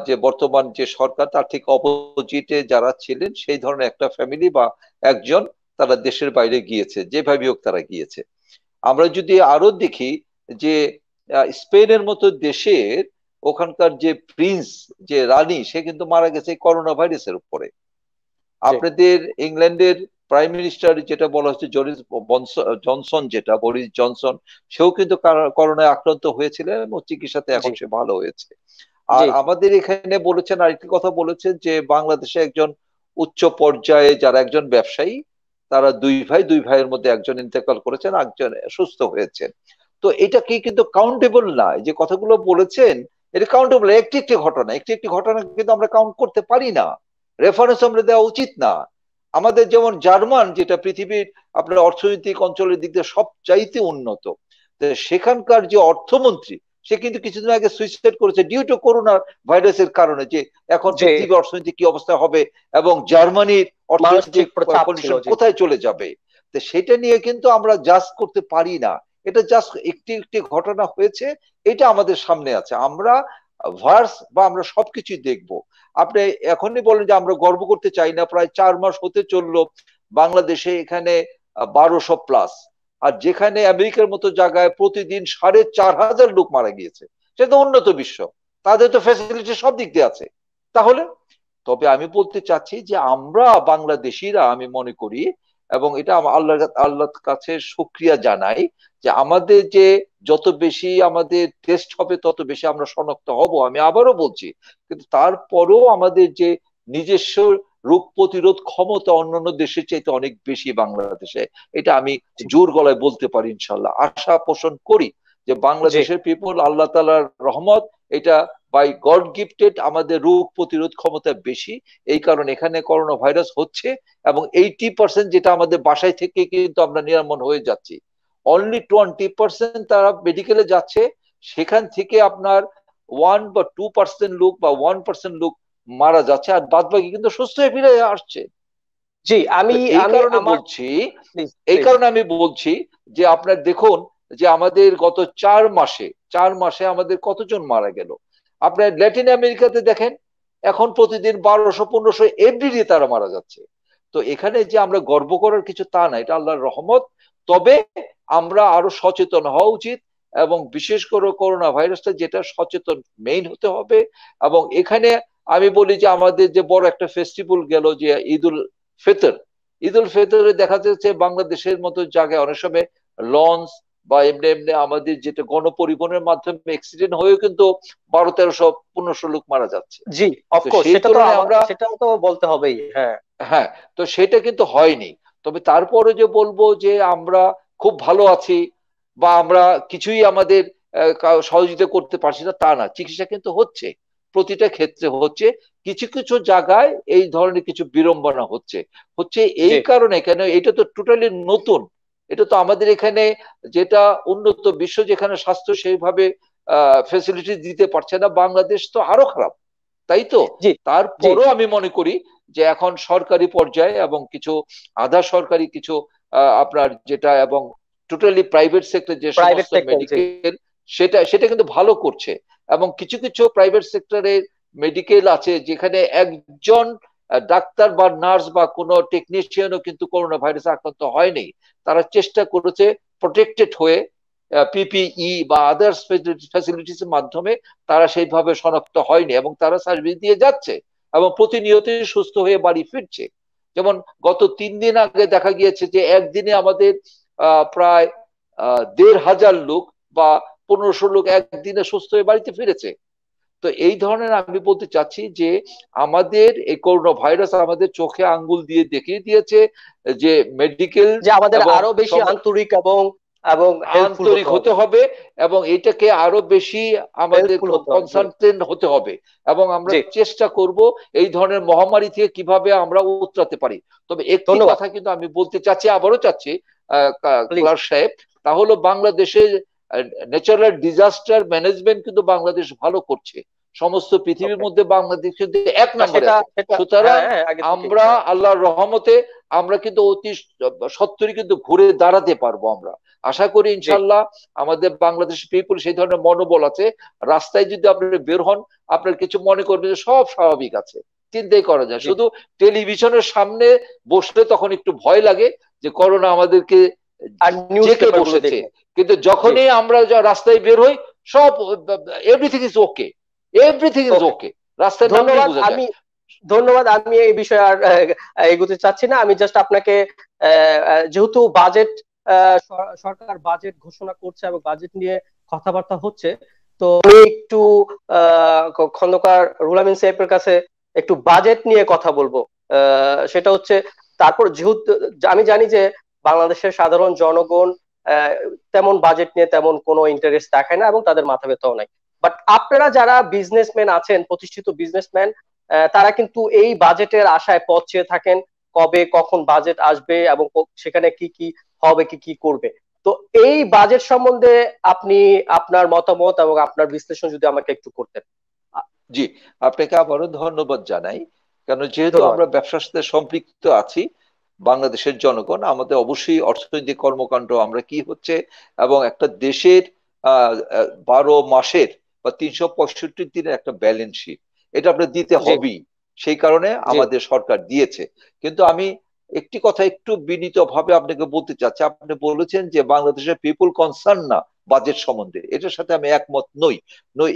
যে বর্তমান যে সরকার তার ঠিক অপোজিটে যারা ছিলেন সেই ধরনের একটা ফ্যামিলি বা একজন, তারা দেশের বাইরে গিয়েছে, যেভাবে হোক তারা গিয়েছে। আমরা যদি আরো দেখি যে স্পেনের মতো দেশের ওখানকার যে প্রিন্স, যে রানী, সে কিন্তু মারা গেছে করোনা ভাইরাসের উপরে। আপনাদের ইংল্যান্ডের প্রাইম মিনিস্টার যেটা বলা হচ্ছে জনসন, যেটা বরিস জনসন, সেও কিন্তু করোনায় আক্রান্ত হয়েছিলেন এবং চিকিৎসাতে এখন সে ভালো হয়েছে। আর আমাদের এখানে বলেছেন, আরেকটি কথা বলেছেন যে বাংলাদেশে একজন উচ্চ পর্যায়ে যারা একজন ব্যবসায়ী, তারা দুই ভাইয়ের মধ্যে একজন ইন্তেকাল করেছেন, একজন সুস্থ হয়েছেন। তো এটা কি কিন্তু কাউন্টেবল না? যে কথাগুলো বলেছেন এটা কাউন্টেবল। একটি একটি ঘটনা কিন্তু আমরা কাউন্ট করতে পারি না, রেফারেন্স আমরা দেওয়া উচিত না। আমাদের যেমন জার্মান, যেটা পৃথিবীর আপনার অর্থনৈতিক অঞ্চলের দিক দিয়ে সবচাইতে উন্নত, সেখানকার যে অর্থমন্ত্রী, সে কিন্তু কিছুদিন আগে সুইসাইড করেছে ডিউ টু করোনা ভাইরাসের কারণে, যে এখন পৃথিবীর অর্থনীতি কি অবস্থা হবে এবং জার্মানির অর্থনৈতিক কন্ডিশন কোথায় চলে যাবে। তো সেটা নিয়ে কিন্তু আমরা জাজ করতে পারি না। এটা জাস্ট একটি ঘটনা হয়েছে, এটা আমাদের সামনে আছে। আমরা ভার্স বা আমরা সবকিছুই দেখবো। আপনি এখনই বলেন যে আমরা গর্ব করতে চাই না, প্রায় 4 মাস হতে চললো বাংলাদেশে এখানে 1200+, আর যেখানে আমেরিকার মতো জায়গায় প্রতিদিন 4,500 লোক মারা গিয়েছে। সেটা তো উন্নত বিশ্ব, তাদের তো ফ্যাসিলিটি সব দিক দিয়ে আছে। তাহলে তবে আমি বলতে চাচ্ছি যে আমরা বাংলাদেশিরা, আমি মনে করি, এবং এটা আল্লাহর কাছে শুকরিয়া জানাই, যে আমাদের যে যত বেশি আমাদের টেস্ট হবে তত বেশি আমরা শনাক্ত হব, আমি আবারও বলছি। কিন্তু তারপরও আমাদের যে নিজস্ব রোগ প্রতিরোধ ক্ষমতা অন্যান্য দেশের চাইতে অনেক বেশি বাংলাদেশে, এটা আমি জোর গলায় বলতে পারি। ইনশাল্লাহ আশা পোষণ করি যে বাংলাদেশের পিপল, আল্লাহ তাআলার রহমত, এটা বাই গড গিফটেড, আমাদের রোগ প্রতিরোধ ক্ষমতা বেশি। এই কারণে এখানে করোনা ভাইরাস হচ্ছে এবং 80% যেটা আমাদের বাসায় থেকে কিন্তু আমরা নিরাময় হয়ে যাচ্ছি। অনলি 20% তারা মেডিকেলে যাচ্ছে, সেখান থেকে আপনার 1 বা 2% লোক বা 1% লোক মারা যাচ্ছে, আর বাদ বাকি কিন্তু সুস্থ হয়ে ফিরে আসছে। জি, এই কারণে আমি বলছি যে আপনার দেখুন যে আমাদের গত 4 মাসে আমাদের কতজন মারা গেল। আপনার ল্যাটিন আমেরিকাতে দেখেন, এখন প্রতিদিন 1200-1500 এভরিডে তারা মারা যাচ্ছে। তো এখানে যে আমরা গর্ব করার কিছু তা না, এটা আল্লাহর রহমত। তবে আমরা আরো সচেতন হওয়া উচিত, এবং বিশেষ করে করোনা ভাইরাসটা যেটা সচেতন মেইন হতে হবে। এবং এখানে আমি বলি যে আমাদের যে বড় একটা ফেস্টিভ্যাল গেল যে ঈদুল ফিতরে দেখা যাচ্ছে বাংলাদেশের মতো জায়গায় অনেক সময় লঞ্চ বা এমনি এমনি আমাদের যেটা গণপরিবহনের মাধ্যমে অ্যাক্সিডেন্ট হয়েও কিন্তু 1200-1300 লোক মারা যাচ্ছে। জি, অফকোর্স, সেটা তো বলতে হবেই। হ্যাঁ হ্যাঁ, তো সেটা কিন্তু হয়নি। তবে তারপরে যে বলবো যে আমরা খুব ভালো আছি বা আমরা কিছুই আমাদের সহযোগিতা করতে পারছি না তা না, চিকিৎসা কিন্তু হচ্ছে, প্রতিটা ক্ষেত্রে হচ্ছে। কিছু কিছু জায়গায় এই ধরনের কিছু বিড়ম্বনা হচ্ছে এই কারণে, কেন এটা তো টোটালি নতুন, এটা তো আমাদের এখানে যেটা উন্নত বিশ্ব যেখানে স্বাস্থ্য সেইভাবে ফেসিলিটি দিতে পারছে না, বাংলাদেশ তো আরো খারাপ, তাই তো। তারপরও আমি মনে করি যে এখন সরকারি পর্যায়ে এবং কিছু আধা সরকারি কিছু আপনার যেটা এবং টোটালি প্রাইভেট সেক্টর যে সমস্ত মেডিকেল সেটা কিন্তু ভালো করছে। এবং কিছু কিছু প্রাইভেট সেক্টরের মেডিকেল আছে যেখানে একজন ডাক্তার বা নার্স বা কোনো টেকনিশিয়ানও কিন্তু করোনা ভাইরাসে আক্রান্ত হয়নি। তারা চেষ্টা করেছে প্রোটেক্টেড হয়ে পিপিই বা আদার্স ফ্যাসিলিটিস এর মাধ্যমে, তারা সেইভাবে শনাক্ত হয়নি এবং তারা সার্ভিস দিয়ে যাচ্ছে এবং প্রতিনিয়ত সুস্থ হয়ে বাড়ি ফিরছে। যেমন গত 3 দিন আগে দেখা গিয়েছে যে একদিনে আমাদের প্রায় 1500 লোক বা 1500 লোক একদিনে সুস্থ হয়ে বাড়িতে ফিরেছে। তো এই ধরনের আমি বলতে চাচ্ছি যে আমাদের এই করোনা ভাইরাস আমাদের চোখে আঙ্গুল দিয়ে দেখিয়ে দিয়েছে যে মেডিকেল যে আমাদের আরো বেশি আন্তরিক এবং আন্তরিক হতে হবে এবং এটাকে আরো বেশি আমাদের কনসান্ট্রেট হতে হবে এবং আমরা চেষ্টা করব এই ধরনের মহামারী থেকে কিভাবে আমরা উতরাতে পারি। তবে একটি কথা কিন্তু আমি বলতে চাচ্ছি, আবারও চাচ্ছি ক্লার্ক সাহেব, তা হলো বাংলাদেশের ন্যাচারাল ডিজাস্টার ম্যানেজমেন্ট কিন্তু বাংলাদেশ ভালো করছে, সমস্ত পৃথিবীর মধ্যে বাংলাদেশ কিন্তু 1 নম্বরে আছে। সুতরাং আমরা আল্লাহর রহমতে আমরা কিন্তু অতি সত্তরই কিন্তু ঘুরে দাঁড়াতে পারবো। আমরা আশা করি ইনশাল্লাহ আমাদের বাংলাদেশ পিপল সেই ধরনের মনোবল আছে। রাস্তায় যদি আপনি বের হন আপনার কিছু মনে করবেন যে সব স্বাভাবিক আছে, চিন্তাই করা যায়। শুধু টেলিভিশনের সামনে বসলে তখন একটু ভয় লাগে যে করোনা আমাদেরকে জেকে বসেছে, কিন্তু যখনই আমরা রাস্তায় বের হই সব everything is okay, everything is okay. রাস্তায় ধন্যবাদ। আমি এই বিষয়ে আর এগোতে চাচ্ছি না। আমি জাস্ট আপনাকে, যেহেতু বাজেট, সরকার বাজেট ঘোষণা করছে এবং বাজেট নিয়ে কথাবার্তা হচ্ছে, তো আমি একটু খন্দকার রুহুল আমিন সাহেবের কাছে একটু বাজেট নিয়ে কথা বলবো। সেটা হচ্ছে, তারপর যেহেতু আমি জানি যে বাংলাদেশের সাধারণ জনগণ তেমন বাজেট নিয়ে তেমন কোনো ইন্টারেস্ট দেখায় না এবং তাদের মাথা ব্যথাও নাই, বাট আপনারা যারা বিজনেসম্যান আছেন, প্রতিষ্ঠিত বিজনেসম্যান, তারা কিন্তু এই বাজেটের আশায় পথ চেয়ে থাকেন কবে কখন বাজেট আসবে এবং সেখানে কি কি হবে, কি কি করবে। তো এই বাজেট সম্বন্ধে আপনি আপনার মতামত এবং আপনার বিশ্লেষণ যদি আমাকে একটু করতেন। জি, আপনাকে আবারও ধন্যবাদ জানাই, কারণ যেহেতু আমরা ব্যবসার সাথে সম্পৃক্ত আছি, বাংলাদেশের জনগণ আমাদের অবশ্যই অর্থনৈতিক কর্মকাণ্ড আমরা কি হচ্ছে এবং একটা দেশের 12 মাসের বা 365 দিনের একটা ব্যালেন্স শিট এটা আমরা দিতে হবেই, সেই কারণে আমাদের সরকার দিয়েছে। কিন্তু আমি একটি কথা একটু বিনীত ভাবে আপনাকে বলতে চাচ্ছি, আপনি বলেছেন যে বাংলাদেশের পিপল কনসার্ন না বাজেট সম্বন্ধে, এটার সাথে আমি একমত নই।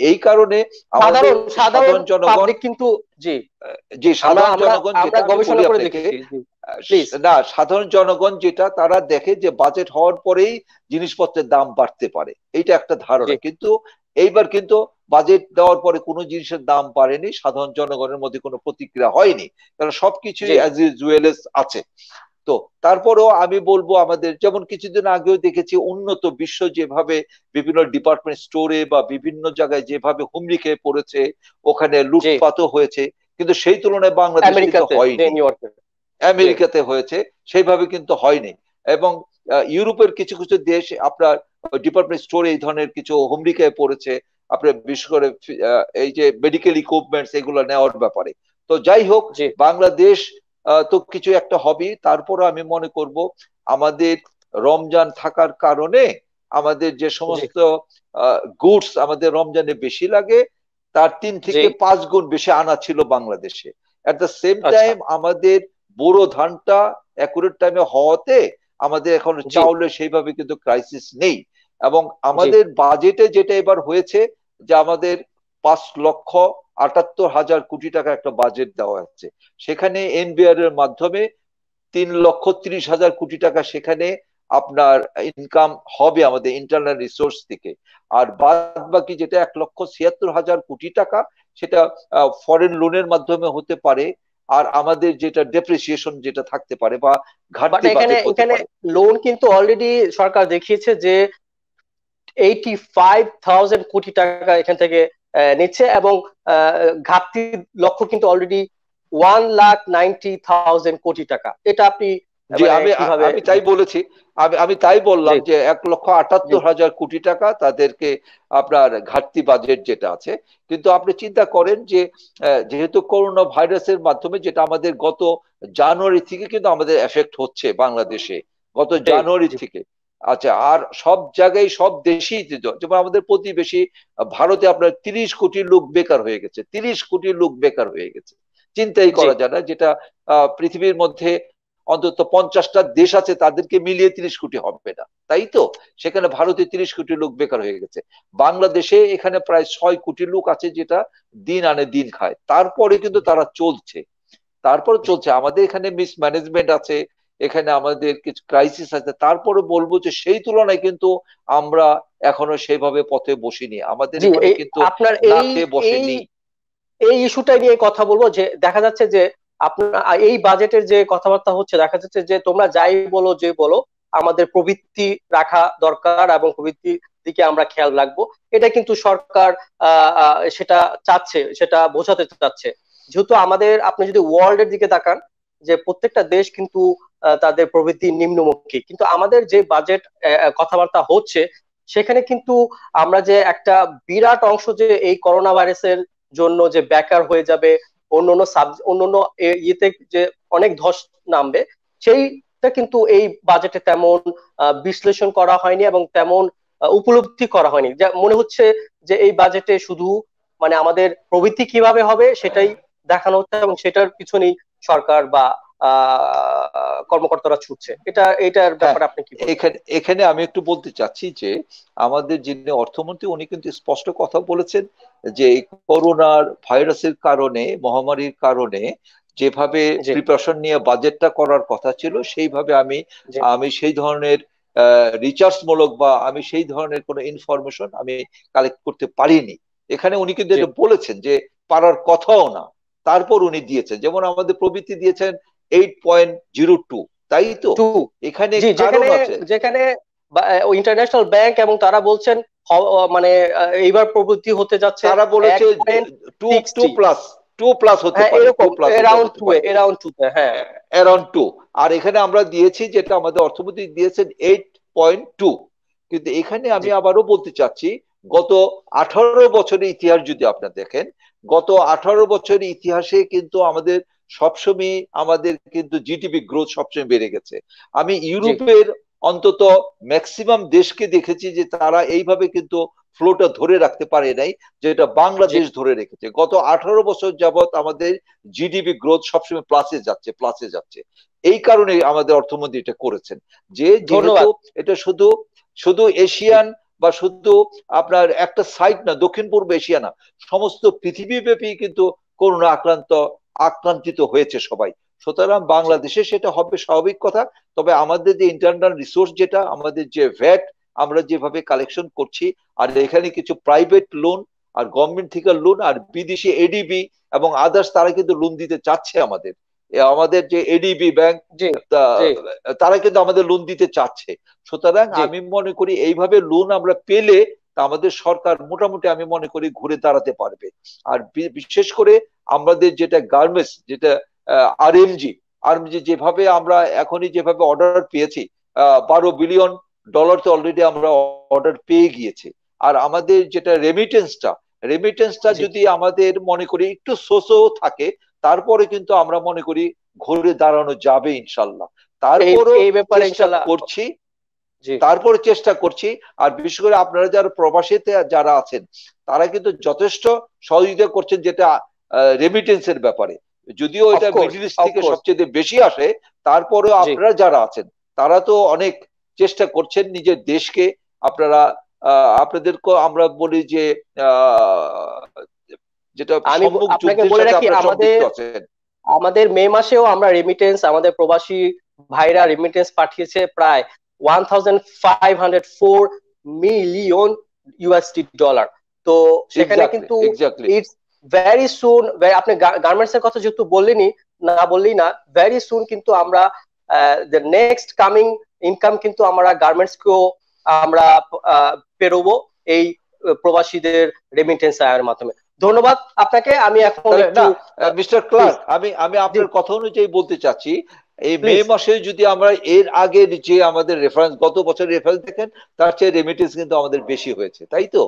এই কারণে আমাদের সাধারণ জনগণ কিন্তু সাধারণ জনগণ যেটা গবেষণা করে দেখেছি না, সাধারণ জনগণ যেটা তারা দেখে যে বাজেট হওয়ার পরেই জিনিসপত্রের দাম বাড়তে পারে, এইটা একটা ধারণা। কিন্তু এইবার কিন্তু বাজেট দেওয়ার পরে কোনো জিনিসের দাম বাড়েনি, সাধারণ জনগণের মধ্যে কোনো প্রতিক্রিয়া হয়নি, কারণ সবকিছুই অ্যাজ ইউজুয়াল আছে। তো তারপরেও আমি বলবো আমাদের যেমন কিছুদিন আগেও দেখেছি উন্নত বিশ্ব যেভাবে বিভিন্ন ডিপার্টমেন্ট স্টোরে বা বিভিন্ন জায়গায় যেভাবে হুমড়ি খেয়ে পড়েছে, ওখানে লুটপাটও হয়েছে, কিন্তু সেই তুলনায় বাংলাদেশে কিন্তু হয়নি। আমেরিকাতে হয়েছে, সেইভাবে কিন্তু হয়নি। এবং ইউরোপের কিছু কিছু দেশ আপনার ডিপার্টমেন্ট স্টোরে এই ধরনের কিছু হুমড়ি খেয়ে পড়েছে, আপনার বিশেষ করে এই যে মেডিকেল ইকুইপমেন্টস এগুলো নেওয়ার ব্যাপারে। তো যাই হোক, বাংলাদেশ তো কিছু একটা হবে। তারপরে আমি মনে করব আমাদের রমজান থাকার কারণে আমাদের যে সমস্ত গুডস আমাদের রমজানে বেশি লাগে তার 3 থেকে 5 গুণ বেশি আনা ছিল বাংলাদেশে। এট দ্য সেম টাইম আমাদের বোরো ধানটা অ্যাকুরেট টাইমে হওয়াতে আমাদের এখন জি চাউলের সেইভাবে কিন্তু ক্রাইসিস নেই। এবং জি আমাদের বাজেটে যেটা এবার হয়েছে যে আমাদের 5,78,000 কোটি টাকা একটা বাজেট দেওয়া হচ্ছে, সেখানে এনবিআর এর মাধ্যমে 3,30,000 কোটি টাকা সেখানে আপনার ইনকাম হবে আমাদের ইন্টারনাল রিসোর্স থেকে। আর বাদ বাকি যেটা 1,76,000 কোটি টাকা সেটা ফরেন লোনের মাধ্যমে হতে পারে, আর আমাদের যেটা ডেপ্রিসিয়েশন যেটা থাকতে পারে বা বাট ঘাটতি এখানে বাজেট হতে এখানে পারে। লোন কিন্তু অলরেডি সরকার দেখিয়েছে যে 85,000 কোটি টাকা এখান থেকে নিচ্ছে, এবং ঘাটতি লক্ষ্য কিন্তু অলরেডি 1,90,000 কোটি টাকা। এটা আপনি জি, মানে আমি কিভাবে আমি তাই বলেছি। আমি তাই জি বললাম যে এক লক্ষ জি আটাত্তর হাজার কোটি টাকা তাদেরকে আপনার ঘাটতি বাজেট যেটা আছে। কিন্তু আপনি চিন্তা করেন যে যেহেতু করোনা ভাইরাসের মাধ্যমে যেটা আমাদের গত জানুয়ারি থেকে কিন্তু আমাদের এফেক্ট হচ্ছে বাংলাদেশে, গত জি জানুয়ারি জি থেকে। আচ্ছা, আর সব জায়গায় সব দেশেই যেমন আমাদের প্রতিবেশী ভারতে আপনার 30 কোটি লোক বেকার হয়ে গেছে, 30 কোটি লোক বেকার হয়ে গেছে। চিন্তাই জি করা যায় না, যেটা পৃথিবীর মধ্যে অন্তত 50টা দেশ আছে তাদেরকে মিলিয়ে 30 কোটি হবে না, তাই তো? সেখানে ভারতে 30 কোটি লোক বেকার হয়ে গেছে। বাংলাদেশে এখানে প্রায় 6 কোটি লোক আছে যেটা দিন আনে দিন খায়, তারপরে কিন্তু তারা চলছে, তারপরে চলছে। আমাদের এখানে মিসম্যানেজমেন্ট আছে, এখানে আমাদের কিছু ক্রাইসিস আছে, তারপরে বলবো যে সেই তুলনায় কিন্তু আমরা এখনো সেইভাবে পথে বসিনি, আমাদের জি এখানে এই কিন্তু আপনার না এই খেয়ে এই বসেনি। এই ইস্যুটা নিয়ে কথা বলবো যে দেখা যাচ্ছে যে আপনার এই বাজেটের যে কথাবার্তা হচ্ছে, দেখা যাচ্ছে যে তোমরা যাই বলো যে বলো, আমাদের প্রবৃদ্ধি রাখা দরকার এবং প্রবৃদ্ধির দিকে আমরা খেয়াল রাখবো, এটা কিন্তু সরকার সেটা চাচ্ছে, সেটা বোঝাতে চাচ্ছে। যেহেতু আমাদের, আপনি যদি ওয়ার্ল্ড এর দিকে তাকান, যে প্রত্যেকটা দেশ কিন্তু তাদের প্রবৃদ্ধি নিম্নমুখী, কিন্তু আমাদের যে বাজেট কথাবার্তা হচ্ছে সেখানে কিন্তু আমরা যে একটা বিরাট অংশ যে এই করোনা ভাইরাসের জন্য যে বেকার হয়ে যাবে, অন্যান্য ইয়েতে যে অনেক ধস নামবে, সেইটা কিন্তু এই বাজেটে তেমন বিশ্লেষণ করা হয়নি এবং তেমন উপলব্ধি করা হয়নি। যা মনে হচ্ছে যে এই বাজেটে শুধু মানে আমাদের প্রবৃদ্ধি কিভাবে হবে সেটাই দেখানো হচ্ছে, এবং সেটার পিছনেই সরকার বা কর্মকর্তারা ছুটছে। এটার হ্যাঁ, ব্যাপারে আপনি কি বলবেন? এখানে এখানে আমি একটু বলতে চাচ্ছি যে আমাদের যিনি অর্থমন্ত্রী উনি কিন্তু স্পষ্ট কথা বলেছেন যে এই করোনার ভাইরাসের কারণে, মহামারীর কারণে যেভাবে জি প্রিপারেশন নিয়ে বাজেটটা করার কথা ছিল সেইভাবে আমি জি আমি সেই ধরনের রিসার্চ মূলক বা আমি সেই ধরনের কোনো ইনফরমেশন আমি কালেক্ট করতে পারিনি। এখানে উনি কিন্তু জি এটা বলেছেন যে পারার কথাও না, তারপর উনি দিয়েছেন। যেমন আমাদের প্রবৃদ্ধি দিয়েছেন 8.02, তাই তো? টু এখানে জি, কারণ যেখানে আছে। যেখানে ইন্টারন্যাশনাল ব্যাংক এবং তারা বলছেন মানে এইবার প্রবৃদ্ধি হতে যাচ্ছে তারা এক বলেছে point two two sixty plus, two plus হতে হ্যাঁ পারে, টু এরকম, প্লাস এটা এরাউন্ড হতে টু এ, পারে, এরাউন্ড টু তে, হ্যাঁ অ্যারাউন্ড টু। আর এখানে আমরা দিয়েছি যেটা আমাদের অর্থমন্ত্রী দিয়েছেন 8.2। কিন্তু এখানে জি আমি আবারও বলতে চাচ্ছি, গত 18 বছরের ইতিহাস যদি আপনার দেখেন, গত 18 বছরের ইতিহাসে কিন্তু আমাদের সবসময় আমাদের কিন্তু জিডিপি গ্রোথ সবসময় বেড়ে গেছে। আমি জি ইউরোপের অন্তত ম্যাক্সিমাম দেশকে দেখেছি যে তারা এইভাবে কিন্তু ফ্লোটা ধরে রাখতে পারে নাই, যেটা জি বাংলাদেশ ধরে রেখেছে। গত 18 বছর যাবত আমাদের জিডিপি গ্রোথ সবসময় প্লাসে যাচ্ছে, প্লাসে যাচ্ছে। এই কারণে আমাদের অর্থমন্ত্রী এটা করেছেন যে যেহেতু ধন্যবাদ। এটা শুধু শুধু জি এশিয়ান বা শুধু আপনার একটা সাইড না, দক্ষিণ পূর্ব এশিয়া না, সমস্ত পৃথিবীব্যাপী কিন্তু করোনা আক্রান্তিত হয়েছে সবাই। সুতরাং জি বাংলাদেশে সেটা হবে স্বাভাবিক কথা। তবে আমাদের যে ইন্টারনাল রিসোর্স, যেটা আমাদের যে ভ্যাট আমরা যেভাবে কালেকশন করছি, আর এখানে কিছু প্রাইভেট লোন আর গভর্নমেন্ট থেকে লোন আর বিদেশি এডিবি এবং আদার্স তারা কিন্তু লোন দিতে চাচ্ছে আমাদের। আমাদের যে এডিবি ব্যাংক জি জি তারা কিন্তু আমাদের লোন দিতে চাচ্ছে। সুতরাং জি আমি মনে করি এইভাবে লোন আমরা পেলে তা আমাদের সরকার মোটামুটি আমি মনে করি ঘুরে দাঁড়াতে পারবে। আর বিশেষ করে আমাদের যেটা গার্মেন্টস, যেটা আরএমজি, আরএমজি যেভাবে আমরা এখনই যেভাবে অর্ডার পেয়েছি, $12 বিলিয়ন তো অলরেডি আমরা অর্ডার পেয়ে গিয়েছি। আর আমাদের যেটা রেমিটেন্সটা জি যদি আমাদের মনে করি একটু সোসো থাকে, তারপরে কিন্তু আমরা মনে করি ঘুরে দাঁড়ানো যাবে ইনশাল্লাহ। এই তারপরও এই ব্যাপারে চেষ্টা ইনশাল্লাহ। করছি, জি তারপরে চেষ্টা করছি। আর বিশেষ করে আপনারা যারা প্রবাসীতে যারা আছেন তারা কিন্তু যথেষ্ট সহযোগিতা করছেন, যেটা রেমিটেন্সের ব্যাপারে। যদিও এটা অফকোর্স মিডল ইস্ট থেকে অফকোর্স সবচেয়ে বেশি আসে, তারপরেও জি আপনারা যারা আছেন তারা তো অনেক চেষ্টা করছেন নিজের দেশকে আপনারা আপনাদেরকে আমরা বলি যে যেটা আমি সম্মুখ আপনাকে যুদ্ধের বলে সাথে রাখি, আপনারা আমাদের সম্পৃক্ত আছেন। আমাদের মে মাসেও আমরা রেমিটেন্স, আমাদের প্রবাসী ভাইরা রেমিটেন্স পাঠিয়েছে প্রায় 1504 মিলিয়ন ইউএসডি ডলার। তো সেখানে কিন্তু এক্স্যাক্টলি ইটস ভেরি সুন, আপনি গার্মেন্টস এর কথা যেহেতু বললেনই, না বললেই না, ভেরি সুন কিন্তু আমরা দ্য নেক্সট কামিং ইনকাম কিন্তু আমরা গার্মেন্টস কেও আমরা পেরোবো এই প্রবাসীদের রেমিটেন্স আয়ের মাধ্যমে। ধন্যবাদ আপনাকে। আমি এখন একটু মিস্টার ক্লার্ক, আমি আপনার কথা অনুযায়ী বলতে চাচ্ছি, এই মে মাসে যদি আমরা এর আগের যে আমাদের রেফারেন্স, গত বছরের রেফারেন্স দেখেন, তার চেয়ে রেমিটেন্স কিন্তু আমাদের বেশি হয়েছে, তাই তো?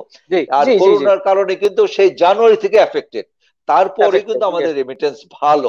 আর করোনার কারণে কিন্তু সেই জানুয়ারি থেকে এফেক্টেড, তারপরে কিন্তু আমাদের রেমিটেন্স ভালো।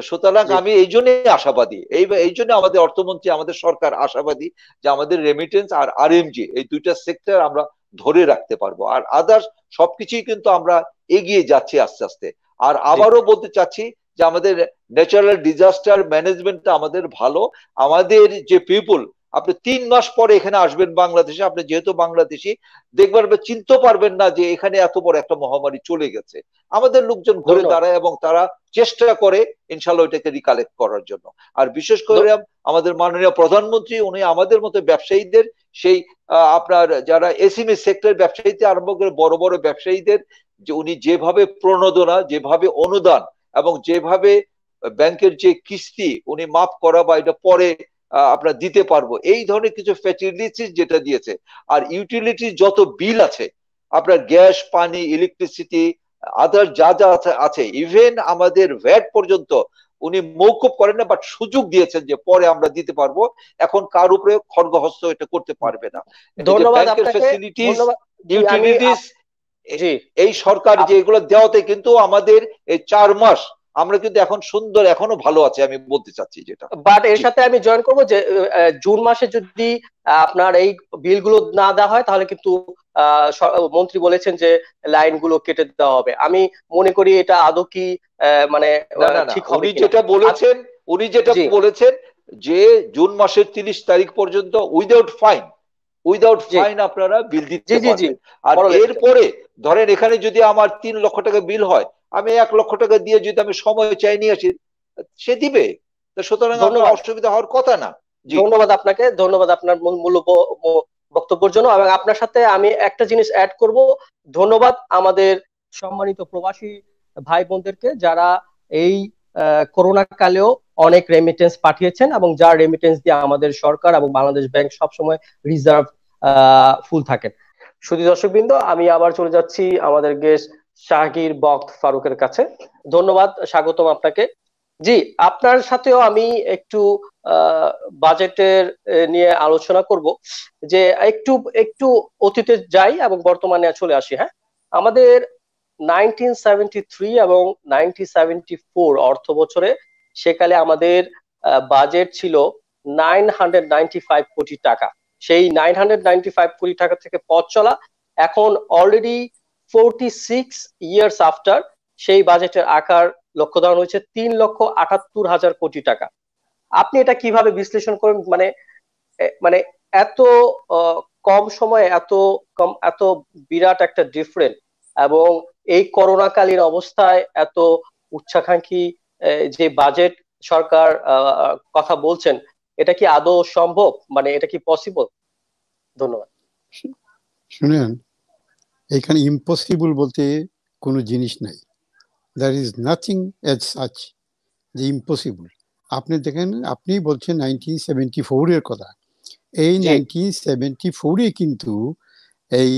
সুতরাং আমি এই জন্যই আশাবাদী, এই জন্য আমাদের অর্থমন্ত্রী, আমাদের সরকার আশাবাদী যে আমাদের রেমিটেন্স আর আরএমজি এই দুইটা সেক্টর আমরা ধরে রাখতে পারবো, আর আদার্স সবকিছুই কিন্তু আমরা এগিয়ে যাচ্ছি আস্তে আস্তে। আর আবারও বলতে চাচ্ছি যে আমাদের ন্যাচারাল ডিজাস্টার ম্যানেজমেন্টটা আমাদের ভালো। আমাদের যে পিপল, আপনি 3 মাস পরে এখানে আসবেন বাংলাদেশে, আপনি যেহেতু বাংলাদেশি, দেখবার চিনতে পারবেন না যে এখানে এত বড় একটা মহামারী চলে গেছে। আমাদের লোকজন ঘুরে দাঁড়ায় এবং তারা চেষ্টা করে ইনশাল্লাহ ওইটাকে রিকালেক্ট করার জন্য। আর বিশেষ করে আমাদের মাননীয় প্রধানমন্ত্রী, উনি আমাদের মতো ব্যবসায়ীদের, সেই আপনার যারা এসএমই সেক্টর ব্যবসায়ীতে আরম্ভ করে বড় বড় ব্যবসায়ীদের, যে উনি যেভাবে প্রণোদনা, যেভাবে অনুদান এবং যেভাবে ব্যাংকের যে কিস্তি উনি মাফ করা বা এটা পরে আপনার দিতে পারবো, এই ধরনের কিছু ফ্যাসিলিটিস যেটা দিয়েছে। আর ইউটিলিটি যত বিল আছে আপনার, গ্যাস, পানি, ইলেকট্রিসিটি, আদার যা যা আছে, ইভেন আমাদের ভ্যাট পর্যন্ত উনি মৌকুব করেন না, বাট সুযোগ দিয়েছেন যে পরে আমরা দিতে পারবো। এখন কার উপরে খড়গহস্ত এটা করতে পারবে না। ব্যাংকের ফ্যাসিলিটিস, ইউটিলিটিস, এই সরকার যেগুলো দেওয়াতে কিন্তু আমাদের এই 4 মাস আমরা কিন্তু এখন সুন্দর, এখনো ভালো আছে, আমি বলতে চাচ্ছি যেটা। বাট এর সাথে আমি জয়েন করবো যে জুন মাসে যদি আপনার এই বিলগুলো না দেওয়া হয়, তাহলে কিন্তু মন্ত্রী বলেছেন যে লাইনগুলো কেটে দেওয়া হবে। আমি মনে করি এটা আদৌ কি মানে ঠিক হবে? উনি যেটা বলেছেন যে জুন মাসের 30 তারিখ পর্যন্ত উইদাউট ফাইন আপনারা বিল দিতে পারবেন। আর এরপরে ধরেন এখানে যদি আমার 3 লক্ষ টাকা বিল হয়, আমি 1 লক্ষ টাকা দিয়ে যদি আমি সময় চাই নিয়ে আসি, সে দিবে। সুতরাং আপনার অসুবিধা হওয়ার কথা না। ধন্যবাদ আপনাকে, ধন্যবাদ আপনার মূল্য বক্তব্যের জন্য। এবং আপনার সাথে আমি একটা জিনিস অ্যাড করব, ধন্যবাদ আমাদের সম্মানিত প্রবাসী ভাই বোনদেরকে যারা এই করোনা কালেও অনেক রেমিটেন্স পাঠিয়েছেন, এবং যার রেমিটেন্স দিয়ে আমাদের সরকার এবং বাংলাদেশ ব্যাংক সবসময় রিজার্ভ ফুল থাকেন। শুধু দর্শকবৃন্দ, আমি আবার চলে যাচ্ছি আমাদের গেস্ট শাহগীর বক্ত ফারুকের কাছে। ধন্যবাদ, স্বাগতম আপনাকে। জি, আপনার সাথেও আমি একটু বাজেটের নিয়ে আলোচনা করব, যে একটু একটু অতীতে যাই এবং বর্তমানে চলে আসি। হ্যাঁ, আমাদের 1973 এবং 1974 অর্থ বছরে সেকালে আমাদের বাজেট ছিল 995 কোটি টাকা। সেই 995 কোটি টাকা থেকে পথ চলা এখন অলরেডি 46 ইয়ার্স আফটার, সেই বাজেটের আকার লক্ষ্য ধারণ হয়েছে 3,78,000 কোটি টাকা। আপনি এটা কিভাবে বিশ্লেষণ করেন? মানে এত কম সময়ে এত বিরাট একটা ডিফারেন্ট, এবং এই করোনাকালীন অবস্থায় এত উচ্চাকাঙ্ক্ষী যে বাজেট সরকার কথা বলছেন, এটা কি আদৌ সম্ভব? মানে এটা কি পসিবল? ধন্যবাদ। শুনেন, এখানে ইম্পসিবল বলতে কোনো জিনিস নাই। There is nothing as such যে ইম্পসিবল। আপনি দেখেন, আপনি বলছেন 1974 এর কথা। এই 1974 কিন্তু এই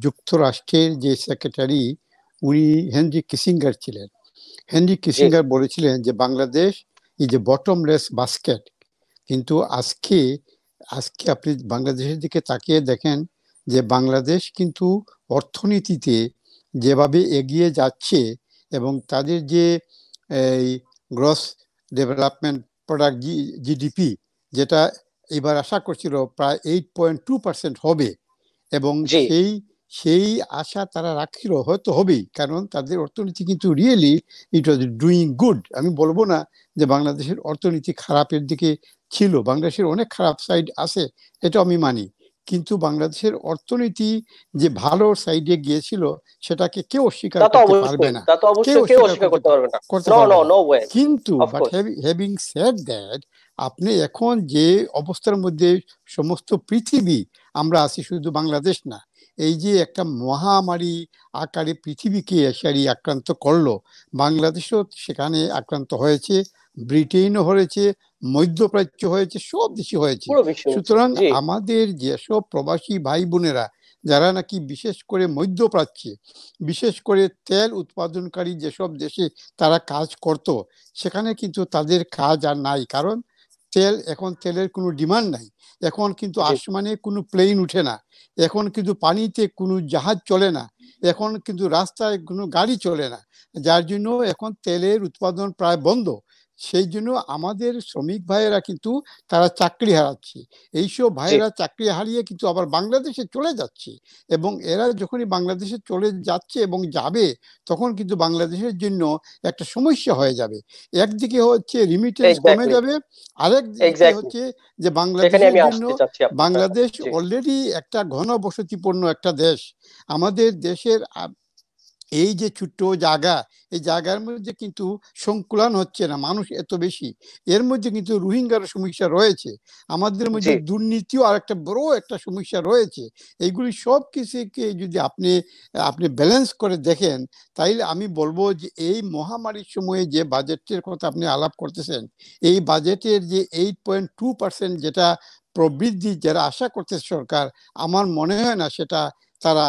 যুক্তরাষ্ট্রের যে সেক্রেটারি, উনি হেনরি কিসিঙ্গার ছিলেন। হেনরি কিসিঙ্গার বলেছিলেন যে Bangladesh is a bottomless basket. কিন্তু আজকে আপনি বাংলাদেশের দিকে তাকিয়ে দেখেন যে বাংলাদেশ কিন্তু অর্থনীতিতে যেভাবে এগিয়ে যাচ্ছে, এবং তাদের যে এই গ্রস ডেভেলপমেন্ট প্রোডাক্ট জিডিপি, যেটা এবার আশা করছিল প্রায় 8.2% হবে, এবং সেই আশা তারা রাখছিল, হয়তো হবেই, কারণ তাদের অর্থনীতি কিন্তু really it was doing good. আমি বলবো না যে বাংলাদেশের অর্থনীতি খারাপের দিকে ছিল, বাংলাদেশের অনেক খারাপ সাইড আছে, এটা আমি মানি, কিন্তু বাংলাদেশের অর্থনীতি যে ভালো সাইডে গিয়েছিল সেটাকে কেউ অস্বীকার তা তো করতে পারবে অবশ্যই, না, তা তো কেউ অবশ্যই কেউ অস্বীকার অস্বীকার করতে পারবে না। করতে নো পারবে নো না। নো ওয়ে, কিন্তু of but course. Having said that, আপনি এখন যে অবস্থার মধ্যে সমস্ত পৃথিবী আমরা আছি, শুধু বাংলাদেশ না, এই যে একটা মহামারী আকারে পৃথিবীকে এশিয়ারি আক্রান্ত করলো, বাংলাদেশও সেখানে আক্রান্ত হয়েছে, ব্রিটেনও হয়েছে, মধ্যপ্রাচ্য হয়েছে, সব দেশে হয়েছে। পুরো বিশ্ব হচ্ছে, সুতরাং জি আমাদের যেসব প্রবাসী ভাই বোনেরা যারা নাকি বিশেষ করে মধ্যপ্রাচ্যে, বিশেষ করে তেল উৎপাদনকারী যেসব দেশে তারা কাজ করত, সেখানে কিন্তু তাদের কাজ আর নাই, কারণ এখন তেলের কোনো ডিমান্ড নাই, এখন কিন্তু জি আসমানে কোনো প্লেন উঠে না, এখন কিন্তু পানিতে কোনো জাহাজ চলে না, এখন কিন্তু রাস্তায় কোনো গাড়ি চলে না, যার জন্য এখন তেলের উৎপাদন প্রায় বন্ধ। সেই জন্য আমাদের শ্রমিক ভাইয়েরা কিন্তু তারা চাকরি হারাচ্ছে, এইসব জি ভাইয়েরা চাকরি হারিয়ে কিন্তু আবার বাংলাদেশে চলে যাচ্ছে, এবং এরা যখনই বাংলাদেশে চলে যাচ্ছে এবং যাবে, তখন কিন্তু বাংলাদেশের জন্য একটা সমস্যা হয়ে যাবে। একদিকে হচ্ছে রিমিটেন্স কমে এক্স্যাক্টলি, যাবে, আরেক দিকে এক্স্যাক্টলি, হচ্ছে যে সেখানে বাংলাদেশের আমি জন্য, আসতে চাচ্ছি আপনার সাথে। বাংলাদেশ জি অলরেডি একটা ঘনবসতিপূর্ণ একটা দেশ, আমাদের দেশের এই যে ছোট্ট জায়গা, এই জায়গার মধ্যে কিন্তু সংকুলান হচ্ছে না, মানুষ এত বেশি, এর মধ্যে কিন্তু রোহিঙ্গার সমস্যা রয়েছে, আমাদের জি মধ্যে দুর্নীতিও আর একটা বড় একটা সমস্যা রয়েছে। এইগুলি সব কিছুকে যদি আপনি আপনি ব্যালেন্স করে দেখেন, তাইলে আমি বলবো যে এই মহামারীর সময়ে যে বাজেটের কথা আপনি আলাপ করতেছেন, এই বাজেটের যে 8.2% যেটা প্রবৃদ্ধি যারা আশা করতেছে সরকার, আমার মনে হয় না সেটা তারা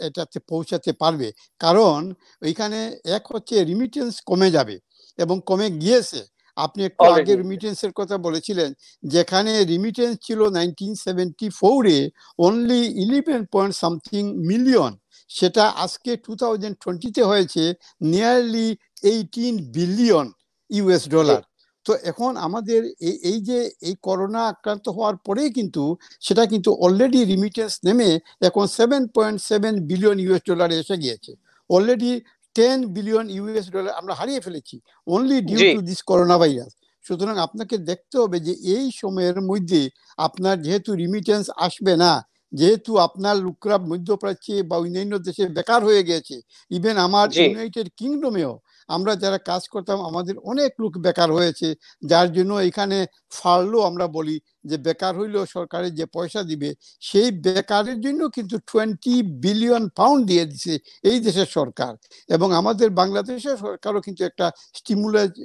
এটাতে পৌঁছাতে পারবে, কারণ ওইখানে এক হচ্ছে রিমিটেন্স কমে যাবে এবং কমে গিয়েছে। আপনি একটু আগে অলরেডি, রিমিটেন্সের কথা বলেছিলেন, যেখানে রিমিটেন্স ছিল 1974-এ অনলি 11 পয়েন্ট সামথিং মিলিয়ন, সেটা আজকে 2020-তে হয়েছে নিয়ারলি 18 বিলিয়ন ইউএস জি ডলার। তো এখন আমাদের এই যে এই করোনা আক্রান্ত হওয়ার পরেই কিন্তু সেটা কিন্তু অলরেডি রিমিটেন্স নেমে এখন 7.7 বিলিয়ন ইউএস ডলারে এসে গিয়েছে, অলরেডি 10 বিলিয়ন ইউএস ডলার আমরা হারিয়ে ফেলেছি অনলি ডিউ জি টু দিস করোনা ভাইরাস। সুতরাং আপনাকে দেখতে হবে যে এই সময়ের মধ্যে আপনার যেহেতু রিমিটেন্স আসবে না, যেহেতু আপনার লোকরা মধ্যপ্রাচ্যে বা অন্যান্য দেশে বেকার হয়ে গেছে, ইভেন আমার জি ইউনাইটেড কিংডমেও আমরা যারা কাজ করতাম আমাদের অনেক লোক বেকার হয়েছে, যার জন্য এখানে ফার্লো আমরা বলি, যে বেকার হইলেও সরকারের যে পয়সা দিবে, সেই বেকারের জন্য কিন্তু 20 বিলিয়ন পাউন্ড দিয়ে দিছে এই দেশের সরকার, এবং আমাদের বাংলাদেশের সরকারও কিন্তু একটা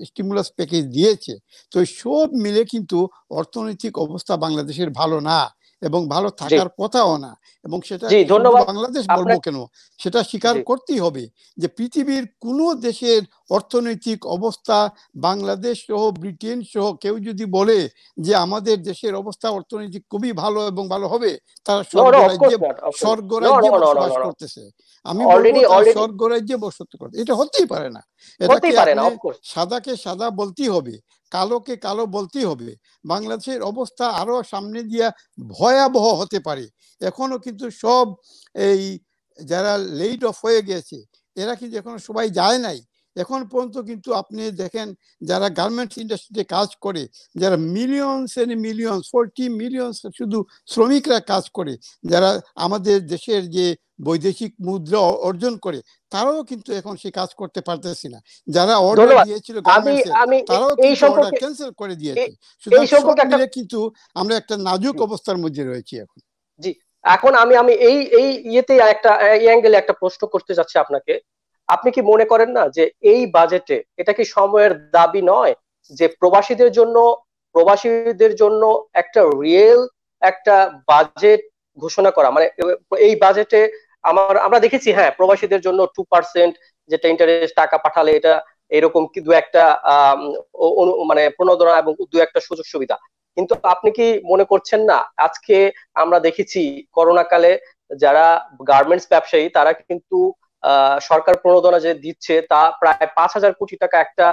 স্টিমুলাস প্যাকেজ দিয়েছে। তো সব মিলে কিন্তু অর্থনৈতিক অবস্থা বাংলাদেশের ভালো না, এবং ভালো জি থাকার কথাও না, এবং সেটা জি শুধু ধন্যবাদ বাংলাদেশ বলবো আপনাকে। কেন, সেটা স্বীকার জি করতেই হবে যে পৃথিবীর কোনো দেশের অর্থনৈতিক অবস্থা, বাংলাদেশ সহ ব্রিটেন সহ কেউ যদি বলে যে আমাদের দেশের অবস্থা অর্থনৈতিক খুবই ভালো এবং ভালো হবে, তারা no no of course not, of course no স্বর্গরাজ্যে নো নো নো বসবাস নো নো করতেছে। আমি বলবো অলরেডি তারা অলরেডি স্বর্গরাজ্যে বসবাস করতে, এটা হতেই পারে না। এটাকে হতেই পারে না, আপনি অফকোর্স। সাদাকে সাদা বলতেই হবে, কালোকে কালো বলতেই হবে। বাংলাদেশের অবস্থা আরো সামনে দিয়া ভয়াবহ হতে পারে। এখনো কিন্তু সব এই যারা লেইড অফ হয়ে গেছে, এরা কিন্তু এখনো সবাই যায় নাই। এখন পর্যন্ত কিন্তু আপনি দেখেন যারা গার্মেন্টস ইন্ডাস্ট্রিতে কাজ করে, যারা মিলিয়নস এন্ড মিলিয়নস 40 মিলিয়ন শুধু শ্রমিকরা কাজ করে, যারা আমাদের দেশের যে বৈদেশিক মুদ্রা অর্জন করে, তারাও কিন্তু এখন সে কাজ করতে পারতেছে না। যারা অর্ডার ধন্যবাদ। দিয়েছিল আমি গার্মেন্টস এর, আমি তারাও এই কিন্তু অর্ডার সম্পর্কে ক্যান্সেল করে দিয়েছে। এ- এই সুতরাং সব সম্পর্কে একটা, মিলে কিন্তু আমরা একটা নাজুক জি অবস্থার মধ্যে রয়েছি এখন। জি এখন আমি আমি এই এই ইয়েতে একটা এই অ্যাঙ্গেলে একটা প্রশ্ন করতে চাচ্ছি আপনাকে। আপনি কি মনে করেন না যে এই বাজেটে এটা কি সময়ের দাবি নয় যে প্রবাসীদের জন্য একটা রিয়েল একটা বাজেট ঘোষণা করা? মানে এই বাজেটে আমরা দেখেছি, হ্যাঁ, প্রবাসীদের জন্য 2% যেটা ইন্টারেস্ট টাকা পাঠালে এটা এরকম কি দু একটা মানে প্রণোদনা এবং দু একটা সুযোগ সুবিধা। কিন্তু আপনি কি মনে করছেন না আজকে আমরা দেখেছি করোনা কালে যারা গার্মেন্টস ব্যবসায়ী তারা কিন্তু সরকার প্রণোদনা যে দিচ্ছে তা প্রায় 5,000 কোটি টাকা একটা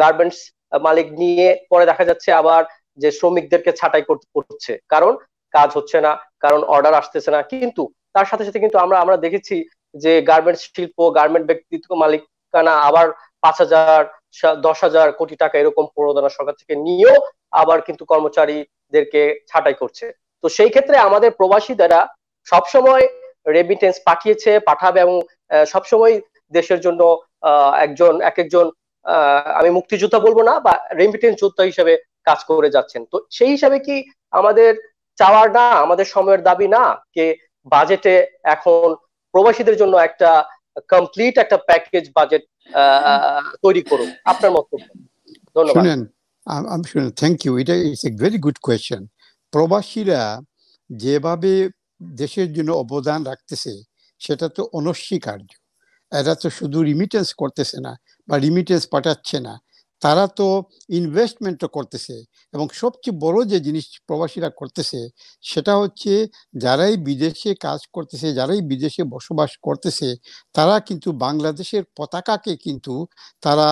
গার্মেন্টস মালিক নিয়ে, পরে দেখা যাচ্ছে আবার যে শ্রমিকদেরকে ছাঁটাই করছে, কারণ কাজ হচ্ছে না, কারণ অর্ডার আসতেছে না। কিন্তু তার সাথে সাথে কিন্তু আমরা আমরা দেখেছি যে গার্মেন্টস শিল্প, গার্মেন্ট ব্যক্তিত্ব মালিকানা আবার 5,000 10,000 কোটি টাকা এরকম প্রণোদনা সরকার থেকে নিয়েও আবার কিন্তু কর্মচারীদেরকে ছাঁটাই করছে। তো সেই ক্ষেত্রে আমাদের প্রবাসীরা সবসময় রেমিটেন্স পাঠিয়েছে, পাঠাবে, এবং সবসময় দেশের জন্য এক একজন আমি মুক্তিযোদ্ধা বলবো না, বা রেমিটেন্স যোদ্ধা হিসেবে কাজ করে যাচ্ছেন। তো সেই হিসাবে কি আমাদের চাওয়ার না, আমাদের সময়ের দাবি না কে বাজেটে এখন প্রবাসীদের জন্য একটা কমপ্লিট একটা প্যাকেজ বাজেট তৈরি করুন? আপনার মন্তব্য। ধন্যবাদ। শুনেন, আমি শুনেন, থ্যাংক ইউ, এটা it's a very good question. প্রবাসীরা যেভাবে দেশের জন্য অবদান রাখতেছে সেটা তো অনস্বীকার্য। এরা তো শুধু রিমিটেন্স করতেছে না বা রিমিটেন্স পাঠাচ্ছে না, তারা তো ইনভেস্টমেন্টও করতেছে। এবং সবচেয়ে বড় যে জিনিস প্রবাসীরা করতেছে সেটা হচ্ছে, যারাই বিদেশে কাজ করতেছে, যারাই বিদেশে বসবাস করতেছে, তারা কিন্তু বাংলাদেশের পতাকাকে কিন্তু তারা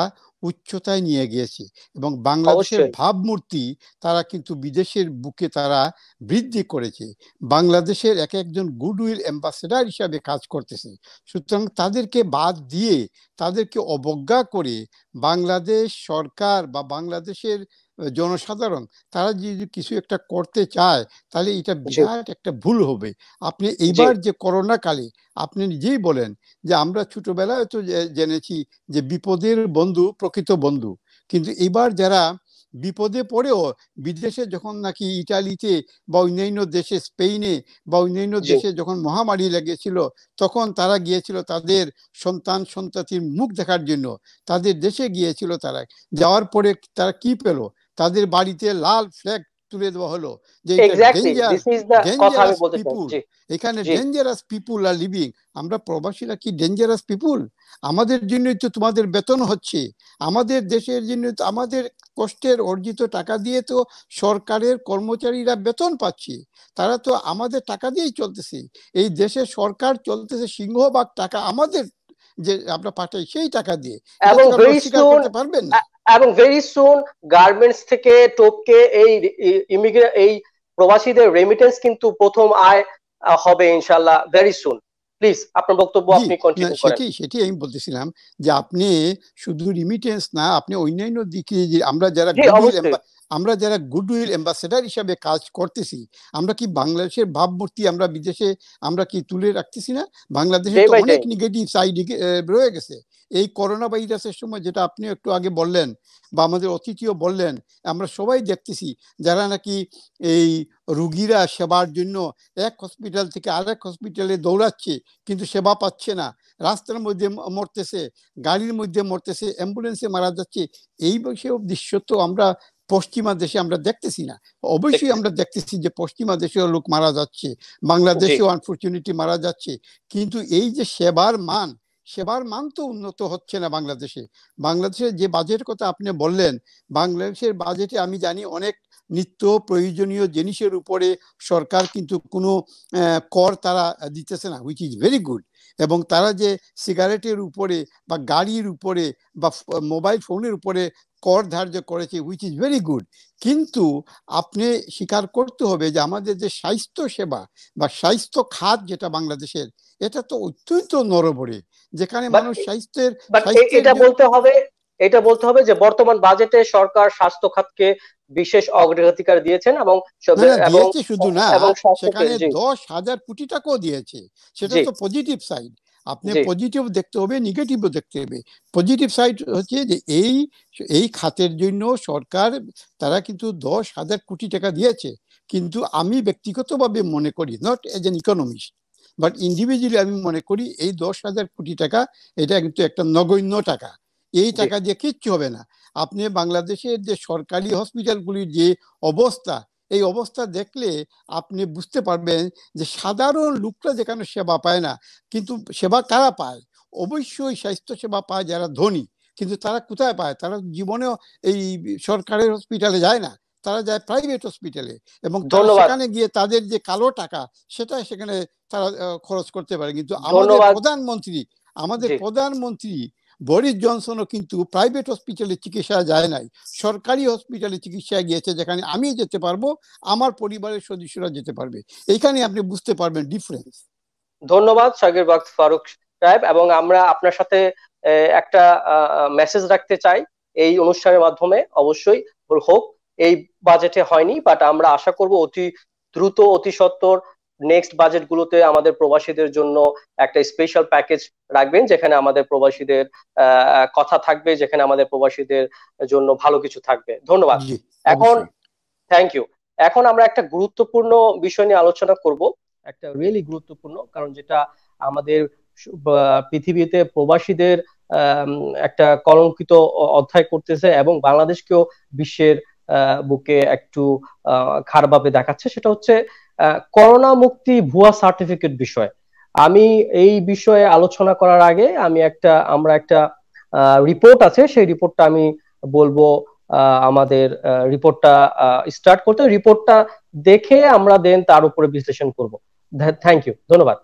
উচ্চতায় নিয়ে গিয়েছে, এবং বাংলাদেশের অবশ্যই। ভাবমূর্তি তারা কিন্তু বিদেশের বুকে তারা বৃদ্ধি করেছে। বাংলাদেশের এক একজন গুডউইল অ্যাম্বাসেডার হিসাবে কাজ করতেছে। সুতরাং তাদেরকে বাদ দিয়ে, তাদেরকে অবজ্ঞা করে বাংলাদেশ সরকার বা বাংলাদেশের জনসাধারণ তারা যদি কিছু একটা করতে চায়, তাহলে এটা বিরাট একটা ভুল হবে। আপনি এইবার যে করোনা কালে আপনি নিজেই বলেন যে আমরা ছোটবেলায় তো জেনেছি যে বিপদের বন্ধু প্রকৃত বন্ধু, কিন্তু এবার যারা বিপদে পড়েও বিদেশে যখন নাকি ইটালিতে বা অন্যান্য দেশে, স্পেনে বা অন্যান্য দেশে যখন মহামারী লেগেছিল, তখন তারা গিয়েছিল তাদের সন্তান সন্ততির মুখ দেখার জন্য, তাদের দেশে গিয়েছিল। তারা যাওয়ার পরে তারা কি পেল? তাদের বাড়িতে লাল ফ্ল্যাগ তুলে দেওয়া হলো যে ডেঞ্জারাস পিপুল, এখানে ডেঞ্জারাস পিপুল আর লিভিং। আমরা প্রবাসীরা কি ডেঞ্জারাস পিপুল? আমাদের জন্যই তো তোমাদের বেতন হচ্ছে, আমাদের দেশের জন্য, আমাদের কষ্টের অর্জিত টাকা দিয়ে তো সরকারের কর্মচারীরা বেতন পাচ্ছে, তারা তো আমাদের টাকা দিয়েই চলতেছে। এই দেশের সরকার চলতেছে সিংহভাগ টাকা আমাদের যে আমরা পাঠাই সেই টাকা দিয়ে, এবং করতে পারবেন না। এবং ভেরি সুন গার্মেন্টস থেকে টপকে এই প্রবাসীদের রেমিটেন্স কিন্তু প্রথম আয় হবে ইনশাআল্লাহ ভেরি সুন। প্লিজ আপনার বক্তব্য আপনি কন্টিনিউ করেন। সেটাই আমি বলতেছিলাম যে আপনি শুধু রিমিটেন্স না, আপনি অন্যান্য দিকে যে আমরা যারা গুডউইল অ্যাম্বাসেডার হিসাবে কাজ করতেছি, আমরা কি বাংলাদেশের ভাবমূর্তি আমরা বিদেশে আমরা কি তুলে রাখতেছি না? বাংলাদেশে তো অনেক নেগেটিভ সাইড রয়ে গেছে। এই করোনা ভাইরাসের সময় যেটা আপনি একটু আগে বললেন বা আমাদের অতিথিও বললেন, আমরা সবাই দেখতেছি যারা নাকি এই রুগীরা সেবার জন্য এক হসপিটাল থেকে আরেক হসপিটালে দৌড়াচ্ছে কিন্তু সেবা পাচ্ছে না, রাস্তার মধ্যে মরতেছে, গাড়ির মধ্যে মরতেছে, অ্যাম্বুলেন্সে মারা যাচ্ছে। এই বিষয়ে দৃশ্য তো আমরা পশ্চিমা দেশে আমরা দেখতেছি না। অবশ্যই আমরা দেখতেছি যে পশ্চিমা দেশেও লোক মারা যাচ্ছে, বাংলাদেশেও আনফরচুনেটলি মারা যাচ্ছে, কিন্তু এই যে সেবার মান তো উন্নত হচ্ছে না বাংলাদেশে। বাংলাদেশের যে বাজেটের কথা আপনি বললেন, বাংলাদেশের বাজেটে আমি জানি অনেক নিত্য প্রয়োজনীয় জিনিসের উপরে সরকার কিন্তু কোনো কর তারা দিতেছে না, হুইচ ইজ ভেরি গুড। এবং তারা যে সিগারেটের উপরে বা গাড়ির উপরে বা মোবাইল ফোনের উপরে কর ধার্য করেছে, হুইচ ইজ ভেরি গুড। কিন্তু আপনি স্বীকার করতে হবে যে আমাদের যে স্বাস্থ্য সেবা বা স্বাস্থ্য খাত যেটা বাংলাদেশের, এটা তো অত্যন্ত নরবরে, যেখানে মানুষ এটা বলতে হবে যে বর্তমান বাজেটে সরকার স্বাস্থ্য খাতকে বিশেষ অগ্রাধিকার দিয়েছেন, এবং শুধু না, সেখানে 10,000 কোটি টাকাও দিয়েছে। সেটা তো পজিটিভ সাইড। আপনি পজিটিভ দেখতে হবে, নেগেটিভও দেখতে হবে। পজিটিভ সাইড হচ্ছে যে এই খাতের জন্য সরকার তারা কিন্তু 10,000 কোটি টাকা দিয়েছে। কিন্তু আমি ব্যক্তিগতভাবে মনে করি, not age N economist but individually, আমি মনে করি এই 10,000 কোটি টাকা এটা কিন্তু একটা নগণ্য টাকা। এই টাকা দিয়ে কিচ্ছু হবে না। আপনি বাংলাদেশের যে সরকারি হসপিটালগুলির যে অবস্থা, এই অবস্থা দেখলে আপনি বুঝতে পারবেন যে সাধারণ লোকরা যেখানে সেবা পায় না, কিন্তু সেবা কারা পায়? অবশ্যই স্বাস্থ্য সেবা পায় যারা ধনী, কিন্তু তারা কোথায় পায়? তারা জীবনেও এই সরকারের হসপিটালে যায় না, তারা যায় প্রাইভেট হসপিটালে, এবং সেখানে গিয়ে তাদের যে কালো টাকা সেটা সেখানে তারা খরচ করতে পারে। কিন্তু আমাদের প্রধানমন্ত্রী বরিস জনসনও কিন্তু প্রাইভেট হসপিটালে চিকিৎসা যায় নাই, সরকারি হসপিটালে চিকিৎসায় গিয়েছে, যেখানে আমি যেতে পারবো, আমার পরিবারের সদস্যরা যেতে পারবে। এইখানে আপনি বুঝতে পারবেন ডিফারেন্স। ধন্যবাদ শাকির বাক ফারুক সাহেব। এবং আমরা আপনার সাথে একটা মেসেজ রাখতে চাই এই অনুষ্ঠানের মাধ্যমে, অবশ্যই হোক। এই বাজেটে হয়নি, বাট আমরা আশা করব অতি দ্রুত, অতি সত্বর নেক্সট বাজেট গুলোতে আমাদের প্রবাসীদের জন্য একটা স্পেশাল প্যাকেজ রাখবেন, যেখানে আমাদের প্রবাসীদের কথা থাকবে, যেখানে আমাদের প্রবাসীদের জন্য ভালো কিছু থাকবে। ধন্যবাদ। জি এখন অবশ্যই। Thank you. এখন আমরা একটা গুরুত্বপূর্ণ বিষয় নিয়ে আলোচনা করব, একটা রিয়েলি গুরুত্বপূর্ণ, কারণ যেটা আমাদের পৃথিবীতে প্রবাসীদের একটা কলঙ্কিত অধ্যায় করতেছে এবং বাংলাদেশকেও বিশ্বের বুকে একটু খারাপভাবে দেখাচ্ছে। সেটা হচ্ছে করোনা মুক্তি ভুয়া সার্টিফিকেট বিষয়। আমি এই বিষয়ে আলোচনা করার আগে আমরা একটা রিপোর্ট আছে, সেই রিপোর্টটা আমি বলবো আমাদের রিপোর্টটা স্টার্ট করতে। রিপোর্টটা দেখে আমরা দেন তার উপরে বিশ্লেষণ করব। থ্যাংক ইউ, ধন্যবাদ।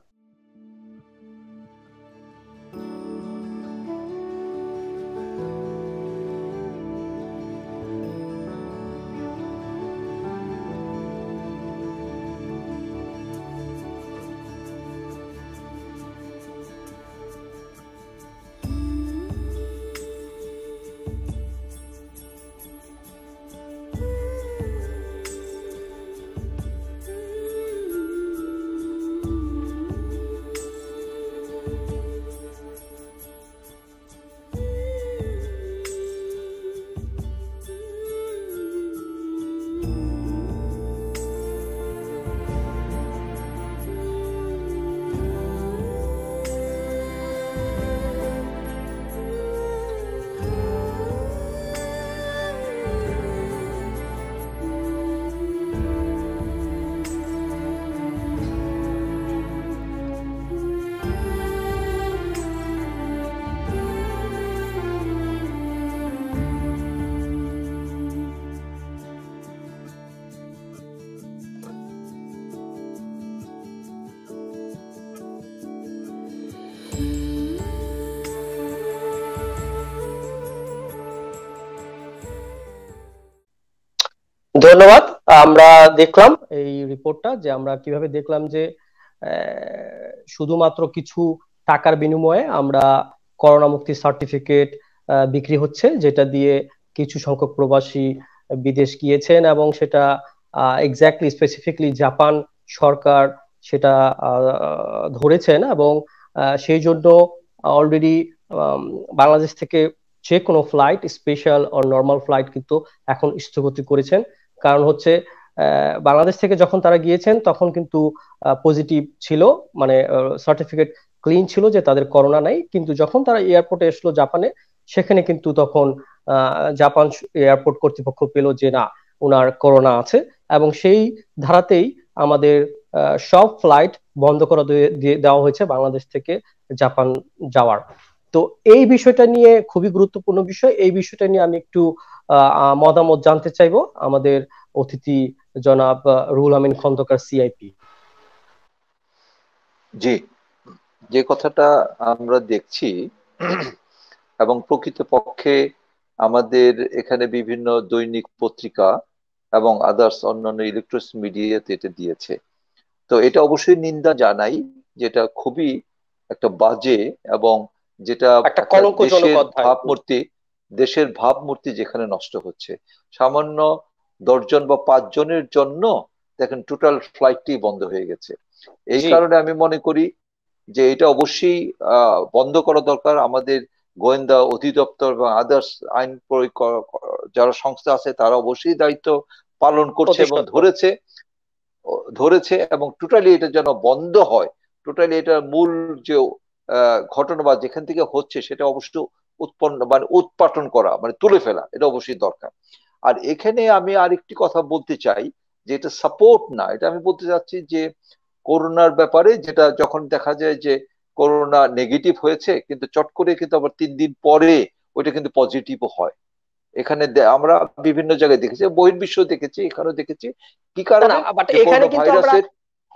ধন্যবাদ। আমরা দেখলাম এই রিপোর্টটা, যে আমরা কিভাবে দেখলাম যে শুধুমাত্র কিছু টাকার বিনিময়ে আমরা করোনা মুক্তি সার্টিফিকেট বিক্রি হচ্ছে, যেটা দিয়ে কিছু সংখ্যক প্রবাসী বিদেশ গিয়েছেন এবং সেটা এক্স্যাক্টলি স্পেসিফিকলি জাপান সরকার সেটা ধরেছেন এবং সেই জন্য অলরেডি বাংলাদেশ থেকে যে কোনো ফ্লাইট, স্পেশাল ও নর্মাল ফ্লাইট কিন্তু এখন স্থগিত করেছেন। কারণ হচ্ছে বাংলাদেশ থেকে যখন তারা গিয়েছেন তখন কিন্তু পজিটিভ ছিল, মানে সার্টিফিকেট ক্লিন ছিল যে তাদের করোনা নাই, কিন্তু যখন তারা এয়ারপোর্টে এসলো জাপানে, সেখানে কিন্তু তখন জাপান এয়ারপোর্ট কর্তৃপক্ষ পেল যে না, ওনার করোনা আছে, এবং সেই ধারাতেই আমাদের সব ফ্লাইট বন্ধ করে দেওয়া হয়েছে বাংলাদেশ থেকে জাপান যাওয়ার। তো এই বিষয়টা নিয়ে খুবই গুরুত্বপূর্ণ বিষয়, এই বিষয়টা নিয়ে আমি একটু মতামত জানতে চাইবো আমাদের অতিথি জনাব রুহুল আমিন খন্দকার, সিআইপি। জি, যে কথাটা আমরা দেখছি এবং প্রকৃতপক্ষে আমাদের এখানে বিভিন্ন দৈনিক পত্রিকা এবং আদার্স অন্যান্য ইলেকট্রনিক্স মিডিয়াতে এটা দিয়েছে, তো এটা অবশ্যই নিন্দা জানাই, যেটা খুবই একটা বাজে এবং যেটা একটা কলঙ্কজনক অধ্যায়। দেশের ভাবমূর্তি যেখানে নষ্ট হচ্ছে। সামান্য 10 জন বা 5 জনের জন্য দেখেন টোটাল ফ্লাইটটি বন্ধ হয়ে গেছে। এই কারণে আমি মনে করি যে এটা অবশ্যই বন্ধ করা দরকার। আমাদের গোয়েন্দা অধিদপ্তর বা আদার্স আইন প্রয়োগ যারা সংস্থা আছে তারা অবশ্যই দায়িত্ব পালন করছে এবং ধরেছে এবং টোটালি এটা যেন বন্ধ হয়। টোটালি এটা মূল যে ঘটনা বা যেখান থেকে হচ্ছে সেটা অবশ্য উৎপাটন করা, মানে তুলে ফেলা, এটা অবশ্যই দরকার। আর এখানে আমি আরেকটি কথা বলতে চাই যে এটা সাপোর্ট না, এটা আমি বলতে চাচ্ছি যে করোনার ব্যাপারে যেটা যখন দেখা যায় যে করোনা নেগেটিভ হয়েছে কিন্তু চট করে কিন্তু আবার 3 দিন পরে ওইটা কিন্তু পজিটিভও হয়। এখানে আমরা বিভিন্ন জায়গায় দেখেছি, বহির্বিশ্ব দেখেছি, এখানেও দেখেছি। কি কারণে? এখানে কিন্তু আমরা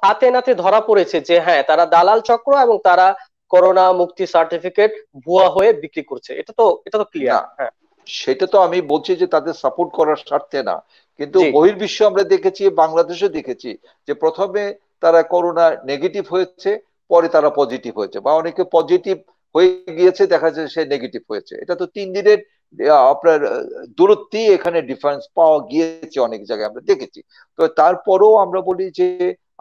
হাতে নাতে ধরা পড়েছে যে হ্যাঁ, তারা দালাল চক্র এবং তারা করোনা মুক্তি সার্টিফিকেট ভুয়া হয়ে বিক্রি করছে। এটা তো ক্লিয়ার। হ্যাঁ, সেটা তো আমি বলছি যে তাদের সাপোর্ট করার স্বার্থে না, কিন্তু বহির্বিশ্ব আমরা দেখেছি, বাংলাদেশে দেখেছি যে প্রথমে তারা করোনা নেগেটিভ হয়েছে, পরে তারা পজিটিভ হয়েছে, বা অনেকে পজিটিভ হয়ে গিয়েছে দেখা যাচ্ছে সে নেগেটিভ হয়েছে। এটা তো 3 দিনের আপনার দূরত্বেই এখানে ডিফারেন্স পাওয়া গিয়েছে, অনেক জায়গায় আমরা দেখেছি। তো তারপরেও আমরা বলি যে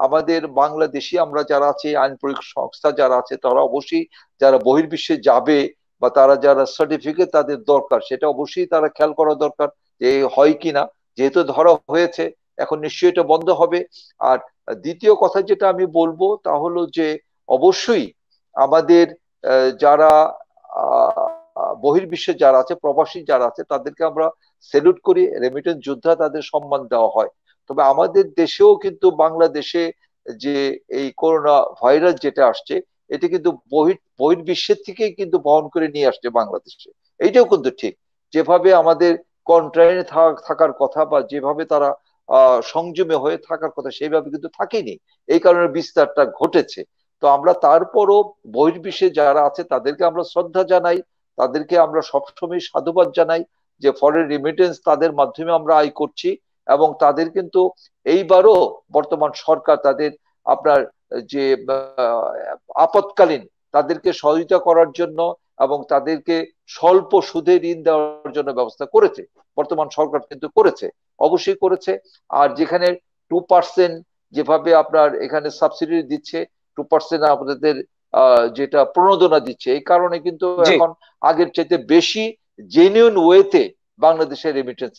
আমাদের বাংলাদেশি আমরা যারা আছে, আইন পরীক্ষা সংস্থা যারা আছে, তারা অবশ্যই যারা বহির্বিশ্বে যাবে বা তারা যারা সার্টিফিকেট তাদের দরকার, সেটা অবশ্যই তারা খেয়াল করা দরকার যে হয় কিনা। যেহেতু ধরা হয়েছে, এখন নিশ্চয়ই এটা বন্ধ হবে। আর দ্বিতীয় কথা যেটা আমি বলবো তা হলো যে অবশ্যই আমাদের যারা বহির্বিশ্বে যারা আছে, প্রবাসী যারা আছে, তাদেরকে আমরা স্যালুট করি, রেমিটেন্স যোদ্ধা, তাদের সম্মান দেওয়া হয়। তবে আমাদের দেশেও কিন্তু বাংলাদেশে যে এই করোনা ভাইরাস যেটা আসছে, এটা কিন্তু বহির্বিশ্বের থেকেই কিন্তু বহন করে নিয়ে আসছে বাংলাদেশে। এইটাও কিন্তু ঠিক, যেভাবে আমাদের কন্ট্রাইনে থাকার কথা বা যেভাবে তারা সংযমে হয়ে থাকার কথা, সেইভাবে কিন্তু থাকেনি। এই কারণে বিস্তারটা ঘটেছে। তো আমরা তারপরও বহির্বিশ্বে যারা আছে তাদেরকে আমরা শ্রদ্ধা জানাই, তাদেরকে আমরা সবসময় সাধুবাদ জানাই যে ফরেন রিমিটেন্স তাদের মাধ্যমে আমরা আয় করছি। এবং তাদের কিন্তু এইবারও বর্তমান সরকার তাদের আপনার যে আপৎকালীন তাদেরকে সহযোগিতা করার জন্য এবং তাদেরকে স্বল্প সুদে ঋণ দেওয়ার জন্য ব্যবস্থা করেছে, বর্তমান সরকার কিন্তু করেছে, অবশ্যই করেছে। আর যেখানে 2% যেভাবে আপনার এখানে সাবসিডি দিচ্ছে, 2% আপনাদের যেটা প্রণোদনা দিচ্ছে, এই কারণে কিন্তু এখন আগের চাইতে বেশি জেনুইন ওয়েতে বাংলাদেশের রেমিটেন্স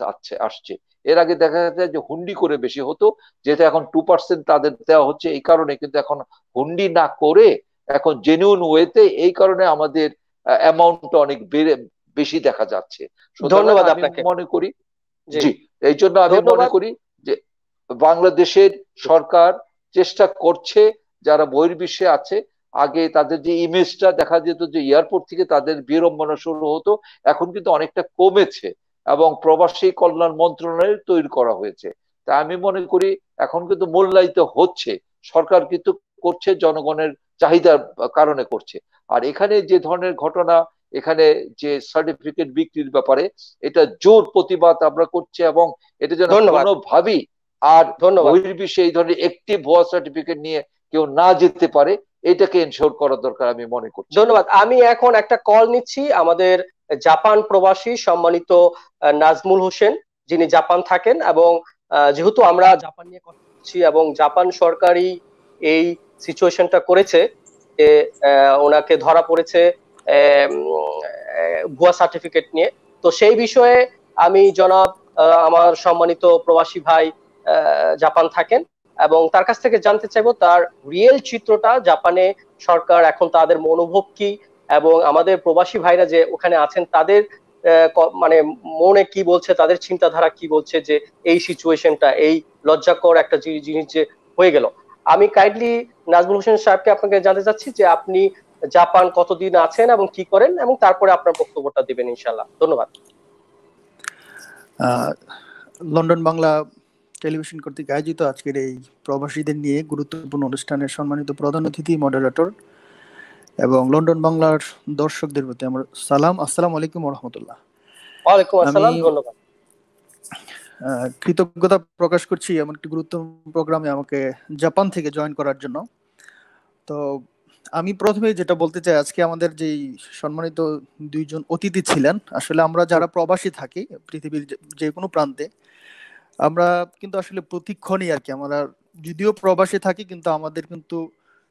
আসছে। এর আগে দেখা যায় যে হুন্ডি করে বেশি হতো, যেটা এখন 2% তাদের দেওয়া হচ্ছে। এই কারণে কিন্তু এখন হুন্ডি না করে এখন জেনুইন ওয়েতে, এই কারণে আমাদের অ্যামাউন্টটা অনেক বেশি দেখা যাচ্ছে। ধন্যবাদ আমি আপনাকে। মনে করি জি, এই জন্য আমি মনে করি যে বাংলাদেশের সরকার চেষ্টা করছে, যারা বহির্বিশ্বে আছে, আগে তাদের যে ইমেজটা দেখা যেত যে এয়ারপোর্ট থেকে তাদের বিড়ম্বনা শুরু হতো, এখন কিন্তু অনেকটা কমেছে এবং প্রবাসী কল্যাণ মন্ত্রণালয় তৈরি করা হয়েছে। তা আমি মনে করি এখন কিন্তু মূল্যায়িত হচ্ছে, সরকার কিন্তু করছে জনগণের চাহিদার কারণে করছে। আর এখানে যে ধরনের ঘটনা, এখানে যে সার্টিফিকেট বিক্রির ব্যাপারে, এটা জোর প্রতিবাদ আমরা করছি এবং এটা যেন কোনোভাবেই আর বহির্বিশ্বে এই ধরনের একটি ভুয়া সার্টিফিকেট নিয়ে কেউ না যেতে পারে, এটাকে এনশোর করা দরকার আমি মনে করছি। ধন্যবাদ। আমি এখন একটা কল নিচ্ছি আমাদের জাপান প্রবাসী সম্মানিত নাজমুল হোসেন, যিনি জাপান থাকেন। এবং যেহেতু আমরা জাপান নিয়ে কথা বলছি এবং জাপান সরকারই এই সিচুয়েশনটা করেছে যে ওনাকে ধরা পড়েছে ভুয়া সার্টিফিকেট নিয়ে, তো সেই বিষয়ে আমি জনাব আমার সম্মানিত প্রবাসী ভাই জাপান থাকেন এবং তার কাছ থেকে জানতে চাইবো তার রিয়েল চিত্রটা, জাপানে সরকার এখন তাদের মনোভাব কি এবং আমাদের প্রবাসী ভাইরা যে ওখানে আছেন তাদের মানে মনে কি বলছে, তাদের চিন্তাধারা কি বলছে যে এই সিচুয়েশনটা, এই লজ্জাকর একটা জিনিস যে হয়ে গেল। আমি কাইন্ডলি নাজমুল হোসেন সাহেবকে আপনাকে জানতে চাচ্ছি যে আপনি জাপান কতদিন আছেন এবং কি করেন, এবং তারপরে আপনার বক্তব্যটা দিবেন ইনশাআল্লাহ। ধন্যবাদ। লন্ডন বাংলা টেলিভিশন কর্তৃক আয়োজিত আজকের এই প্রবাসীদের নিয়ে গুরুত্বপূর্ণ অনুষ্ঠানের সম্মানিত প্রধান অতিথি, মডারেটর এবং লন্ডন বাংলার দর্শকদের প্রতি আমার সালাম। আসসালামু আলাইকুম ওয়া রাহমাতুল্লাহ। ওয়ালাইকুম আসসালাম। ধন্যবাদ। কৃতজ্ঞতা প্রকাশ করছি এমন একটি গুরুত্বপূর্ণ প্রোগ্রামে আমাকে জাপান থেকে জয়েন করার জন্য। তো আমি প্রথমে যেটা বলতে চাই, আজকে আমাদের যেই সম্মানিত দুইজন অতিথি ছিলেন, আসলে আমরা যারা প্রবাসী থাকি পৃথিবীর যে কোনো প্রান্তে, আমরা কিন্তু আসলে প্রতিক্ষণই আর কি, আমরা যদিও প্রবাসী থাকি কিন্তু আমাদের কিন্তু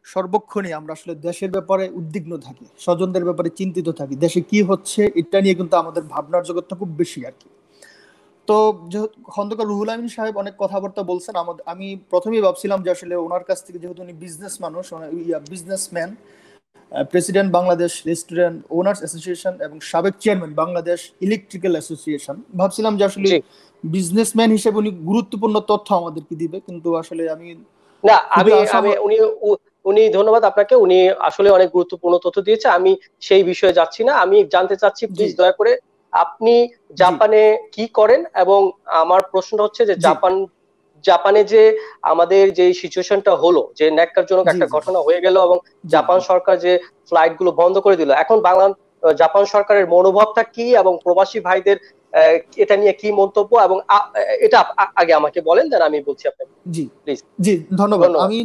সর্বক্ষণই আমরা আসলে দেশের ব্যাপারে উদ্বিগ্ন থাকি, স্বজনদের ব্যাপারে চিন্তিত থাকি, দেশে কি হচ্ছে এটা নিয়ে কিন্তু আমাদের ভাবনার জগৎটা খুব বেশি আর কি। তো খন্দকার রুহুল আমিন সাহেব অনেক কথাবার্তা বলছেন, আমি প্রথমেই ভাবছিলাম যে আসলে ওনার কাছ থেকে, যেহেতু উনি বিজনেস মানুষ, businessman, president Bangladesh restaurant owners association এবং সাবেক চেয়ারম্যান বাংলাদেশ ইলেকট্রিক্যাল অ্যাসোসিয়েশন, ভাবছিলাম যে আসলে বিজনেসম্যান হিসেবে উনি গুরুত্বপূর্ণ তথ্য আমাদেরকে দিবে, কিন্তু আসলে উনি ধন্যবাদ আপনাকে, উনি আসলে অনেক গুরুত্বপূর্ণ তথ্য দিয়েছে। আমি সেই বিষয়ে যাচ্ছি না, আমি জানতে চাচ্ছি প্লিজ দয়া করে আপনি জাপানে কি করেন। এবং আমার প্রশ্নটা হচ্ছে যে জাপানে যে আমাদের যে সিচুয়েশনটা হলো, যে ন্যাক্কারজনক একটা ঘটনা হয়ে গেল এবং জাপান সরকার যে ফ্লাইট গুলো বন্ধ করে দিল, এখন জাপান সরকারের মনোভাবটা কি এবং প্রবাসী ভাইদের এটা নিয়ে কি মন্তব্য, এবং এটা আগে আমাকে বলেন, দেন আমি বলছি আপনাকে। জি প্লিজ। জি, ধন্যবাদ। আমি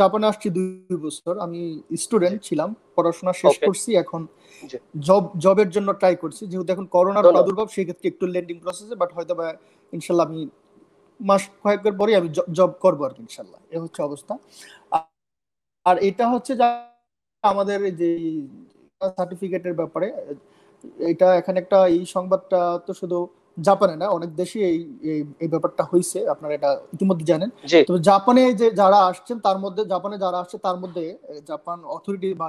জাপানে আসছি 2 বছর। আমি স্টুডেন্ট ছিলাম, পড়াশোনা শেষ করছি, এখন জবের জন্য ট্রাই করছি। যেহেতু এখন করোনার প্রাদুর্ভাব, সেই ক্ষেত্রে একটু লেন্ডিং প্রসেসে, বাট হয়তো বা ইনশাল্লাহ আমি মাস কয়েকের পরে আমি জব করবো আর কি, ইনশাল্লাহ। এ হচ্ছে অবস্থা। আর এটা হচ্ছে যে আমাদের যে সার্টিফিকেটের ব্যাপারে, এটা এখানে একটা এই সংবাদটা তো শুধু জাপানে না, অনেক দেশে এই ব্যাপারটা হয়েছে, আপনারা এটা ইতিমধ্যে জানেন। তবে জাপানে যে যারা আসছেন তার মধ্যে, জাপানে যারা আসছে তার মধ্যে জাপান অথরিটি বা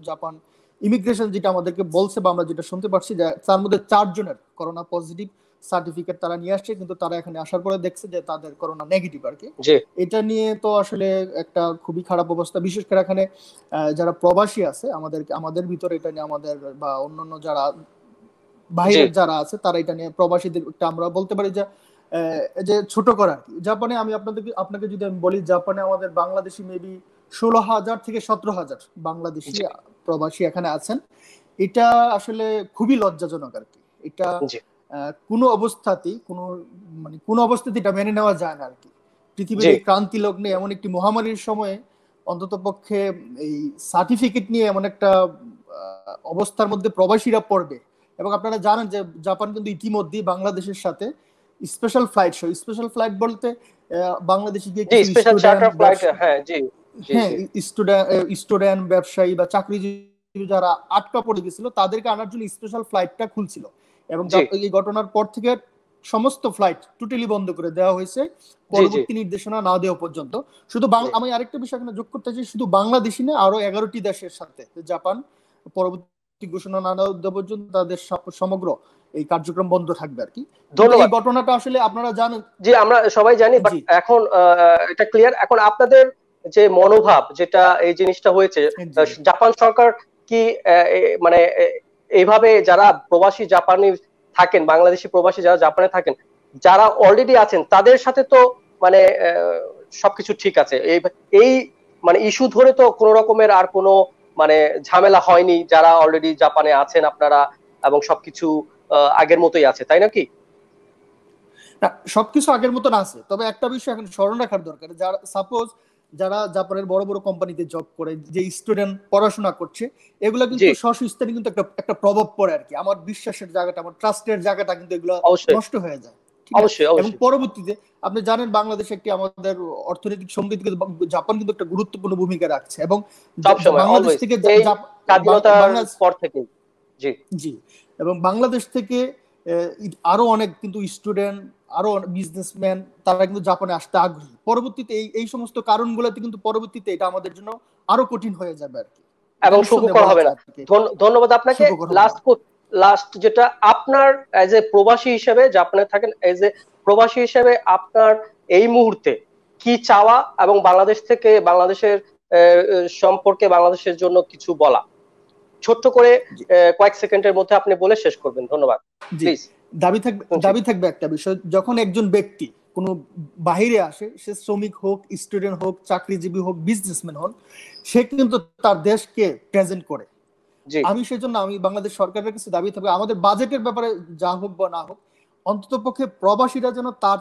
জাপান ইমিগ্রেশন যেটা আমাদেরকে বলছে বা আমরা যেটা শুনতে পাচ্ছি, যে তার মধ্যে 4 জনের করোনা পজিটিভ সার্টিফিকেট তারা নিয়ে আসছে, কিন্তু তারা এখানে আসার পরে দেখছে যে তাদের করোনা নেগেটিভ আর কি। এটা নিয়ে তো আসলে একটা খুবই খারাপ অবস্থা, বিশেষ করে এখানে যারা প্রবাসী আছে আমাদের ভিতরে, এটা নিয়ে আমাদের বা অন্যান্য যারা বাইরের যারা আছে তারা এটা নিয়ে প্রবাসীদের আমরা বলতে পারি যে ছোট করা আর কি। জাপানে আমি আপনাকে যদি আমি বলি, জাপানে আমাদের বাংলাদেশি মেবি 16,000 থেকে 17,000 বাংলাদেশি প্রবাসী এখানে আছেন। এটা আসলে খুবই লজ্জাজনক আর কি। এটা কোনো অবস্থাতেই এটা মেনে নেওয়া যায় না আর কি। পৃথিবীর এই ক্রান্তি লগ্নে এমন একটি মহামারীর সময়ে অন্তত পক্ষে এই সার্টিফিকেট নিয়ে এমন একটা অবস্থার মধ্যে প্রবাসীরা পড়বে। এবং আপনারা জানেন যে জাপান কিন্তু ইতিমধ্যে বাংলাদেশের সাথে স্পেশাল ফ্লাইট বলতে বাংলাদেশে গিয়ে স্টুডেন্ট, ব্যবসায়ী বা চাকরিজীবী যারা আটকা পড়ে গেছিল তাদেরকে আনার জন্য স্পেশাল ফ্লাইটটা খুলছিল, এবং এই ঘটনার পর থেকে সমস্ত ফ্লাইট টোটালি বন্ধ করে দেওয়া হয়েছে পরবর্তী নির্দেশনা না দেওয়া পর্যন্ত। শুধু আমি আরেকটা বিষয় এখানে যোগ করতে চাই, শুধু বাংলাদেশি না, আরো 11টি দেশের সাথে জাপান পরবর্তী ঘোষণা না দেওয়া পর্যন্ত তাদের সমগ্র এই কার্যক্রম বন্ধ থাকবে আর কি। এই ঘটনাটা আসলে আপনারা জানেন, জি আমরা সবাই জানি, বাট এখন এটা ক্লিয়ার। এখন আপনাদের যে মনোভাব, যেটা এই জিনিসটা হয়েছে, জাপান সরকার কি মানে এইভাবে যারা প্রবাসী জাপানি থাকেন, বাংলাদেশি প্রবাসী যারা জাপানে থাকেন, যারা অলরেডি আছেন তাদের সাথে তো মানে সবকিছু ঠিক আছে, এই মানে ইস্যু ধরে তো কোনো রকমের আর কোনো মানে ঝামেলা হয়নি, যারা অলরেডি জাপানে আছেন আপনারা, এবং সবকিছু আগের মতোই আছে, তাই নাকি? সবকিছু আগের মতন আছে, তবে একটা বিষয় এখন স্মরণ রাখার দরকার, যারা জাপানের বড় বড় কোম্পানিতে জব করে, যে স্টুডেন্ট পড়াশোনা করছে, এগুলো কিন্তু স্বস্থানে কিন্তু একটা প্রভাব পড়ে আর কি। আমার বিশ্বাসের জায়গাটা, আমার ট্রাস্টের জায়গাটা কিন্তু এগুলো নষ্ট হয়ে যায়। এবং পরবর্তীতে আপনি জানেন বাংলাদেশ একটি আমাদের অর্থনৈতিক সমৃদ্ধি, জাপান কিন্তু একটা গুরুত্বপূর্ণ ভূমিকা রাখছে, এবং বাংলাদেশ থেকে এবং বাংলাদেশ থেকে আরো অনেক কিন্তু স্টুডেন্ট, আরো বিজনেসম্যান, তারা কিন্তু জাপানে আসতে আগ্রহী। পরবর্তীতে এই সমস্ত কারণগুলোতে কিন্তু পরবর্তীতে এটা আমাদের জন্য আরো কঠিন হয়ে যাবে আর কি, এবং সুখকর হবে না। ধন্যবাদ আপনাকে। লাস্ট যেটা, আপনার এজ এ প্রবাসী হিসেবে, জাপানে থাকেন, এজ এ প্রবাসী হিসেবে আপনার এই মুহূর্তে কি চাওয়া, এবং বাংলাদেশ থেকে, বাংলাদেশের সম্পর্কে, বাংলাদেশের জন্য কিছু বলা, ছোট্ট করে কয়েক সেকেন্ডের মধ্যে আপনি বলে শেষ করবেন। ধন্যবাদ। প্লিজ। দাবি থাকবে একটা বিষয়, যখন একজন ব্যক্তি কোনো বাহিরে আসে, সে শ্রমিক হোক, স্টুডেন্ট হোক, চাকরিজীবী হোক, বিজনেসম্যান হোক, সে কিন্তু তার দেশকে প্রেজেন্ট করে। আমি সেজন্য আমি বাংলাদেশ সরকারের কাছে দাবি থাকবে, আমাদের বাজেটের ব্যাপারে যা হোক বা না হোক, অন্তত পক্ষে প্রবাসীরা যেন তার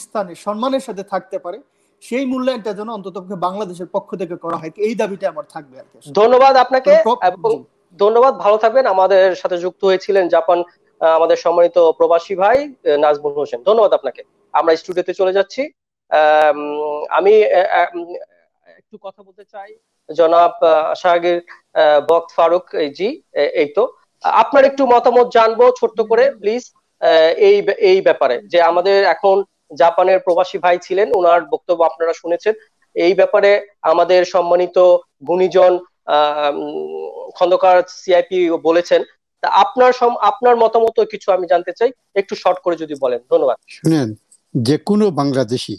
স্থানে সম্মানের সাথে থাকতে পারে, সেই মূল্যায়নটা যেন অন্তত পক্ষে বাংলাদেশের পক্ষ থেকে করা হয়, এই দাবিটা আমার থাকবে আর কি। ধন্যবাদ আপনাকে, ধন্যবাদ, ভালো থাকবেন। আমাদের সাথে যুক্ত হয়েছিলেন জাপান আমাদের সম্মানিত প্রবাসী ভাই নাজমুল হোসেন। ধন্যবাদ আপনাকে। আমরা স্টুডিওতে চলে যাচ্ছি। আমি একটু কথা বলতে চাই জনাব শাহগীর বক্ত ফারুক জি। এই তো আপনার একটু মতামত জানবো ছোট্ট করে প্লিজ, এই ব্যাপারে, যে আমাদের এখন জাপানের প্রবাসী ভাই ছিলেন, ওনার বক্তব্য আপনারা শুনেছেন। এই ব্যাপারে আমাদের সম্মানিত গুণীজন খন্দকার সিআইপি বলেছেন, তা আপনার মতামত কিছু আমি জানতে চাই, একটু শর্ট করে যদি বলেন। ধন্যবাদ। শুনেন, যে কোনো বাংলাদেশি,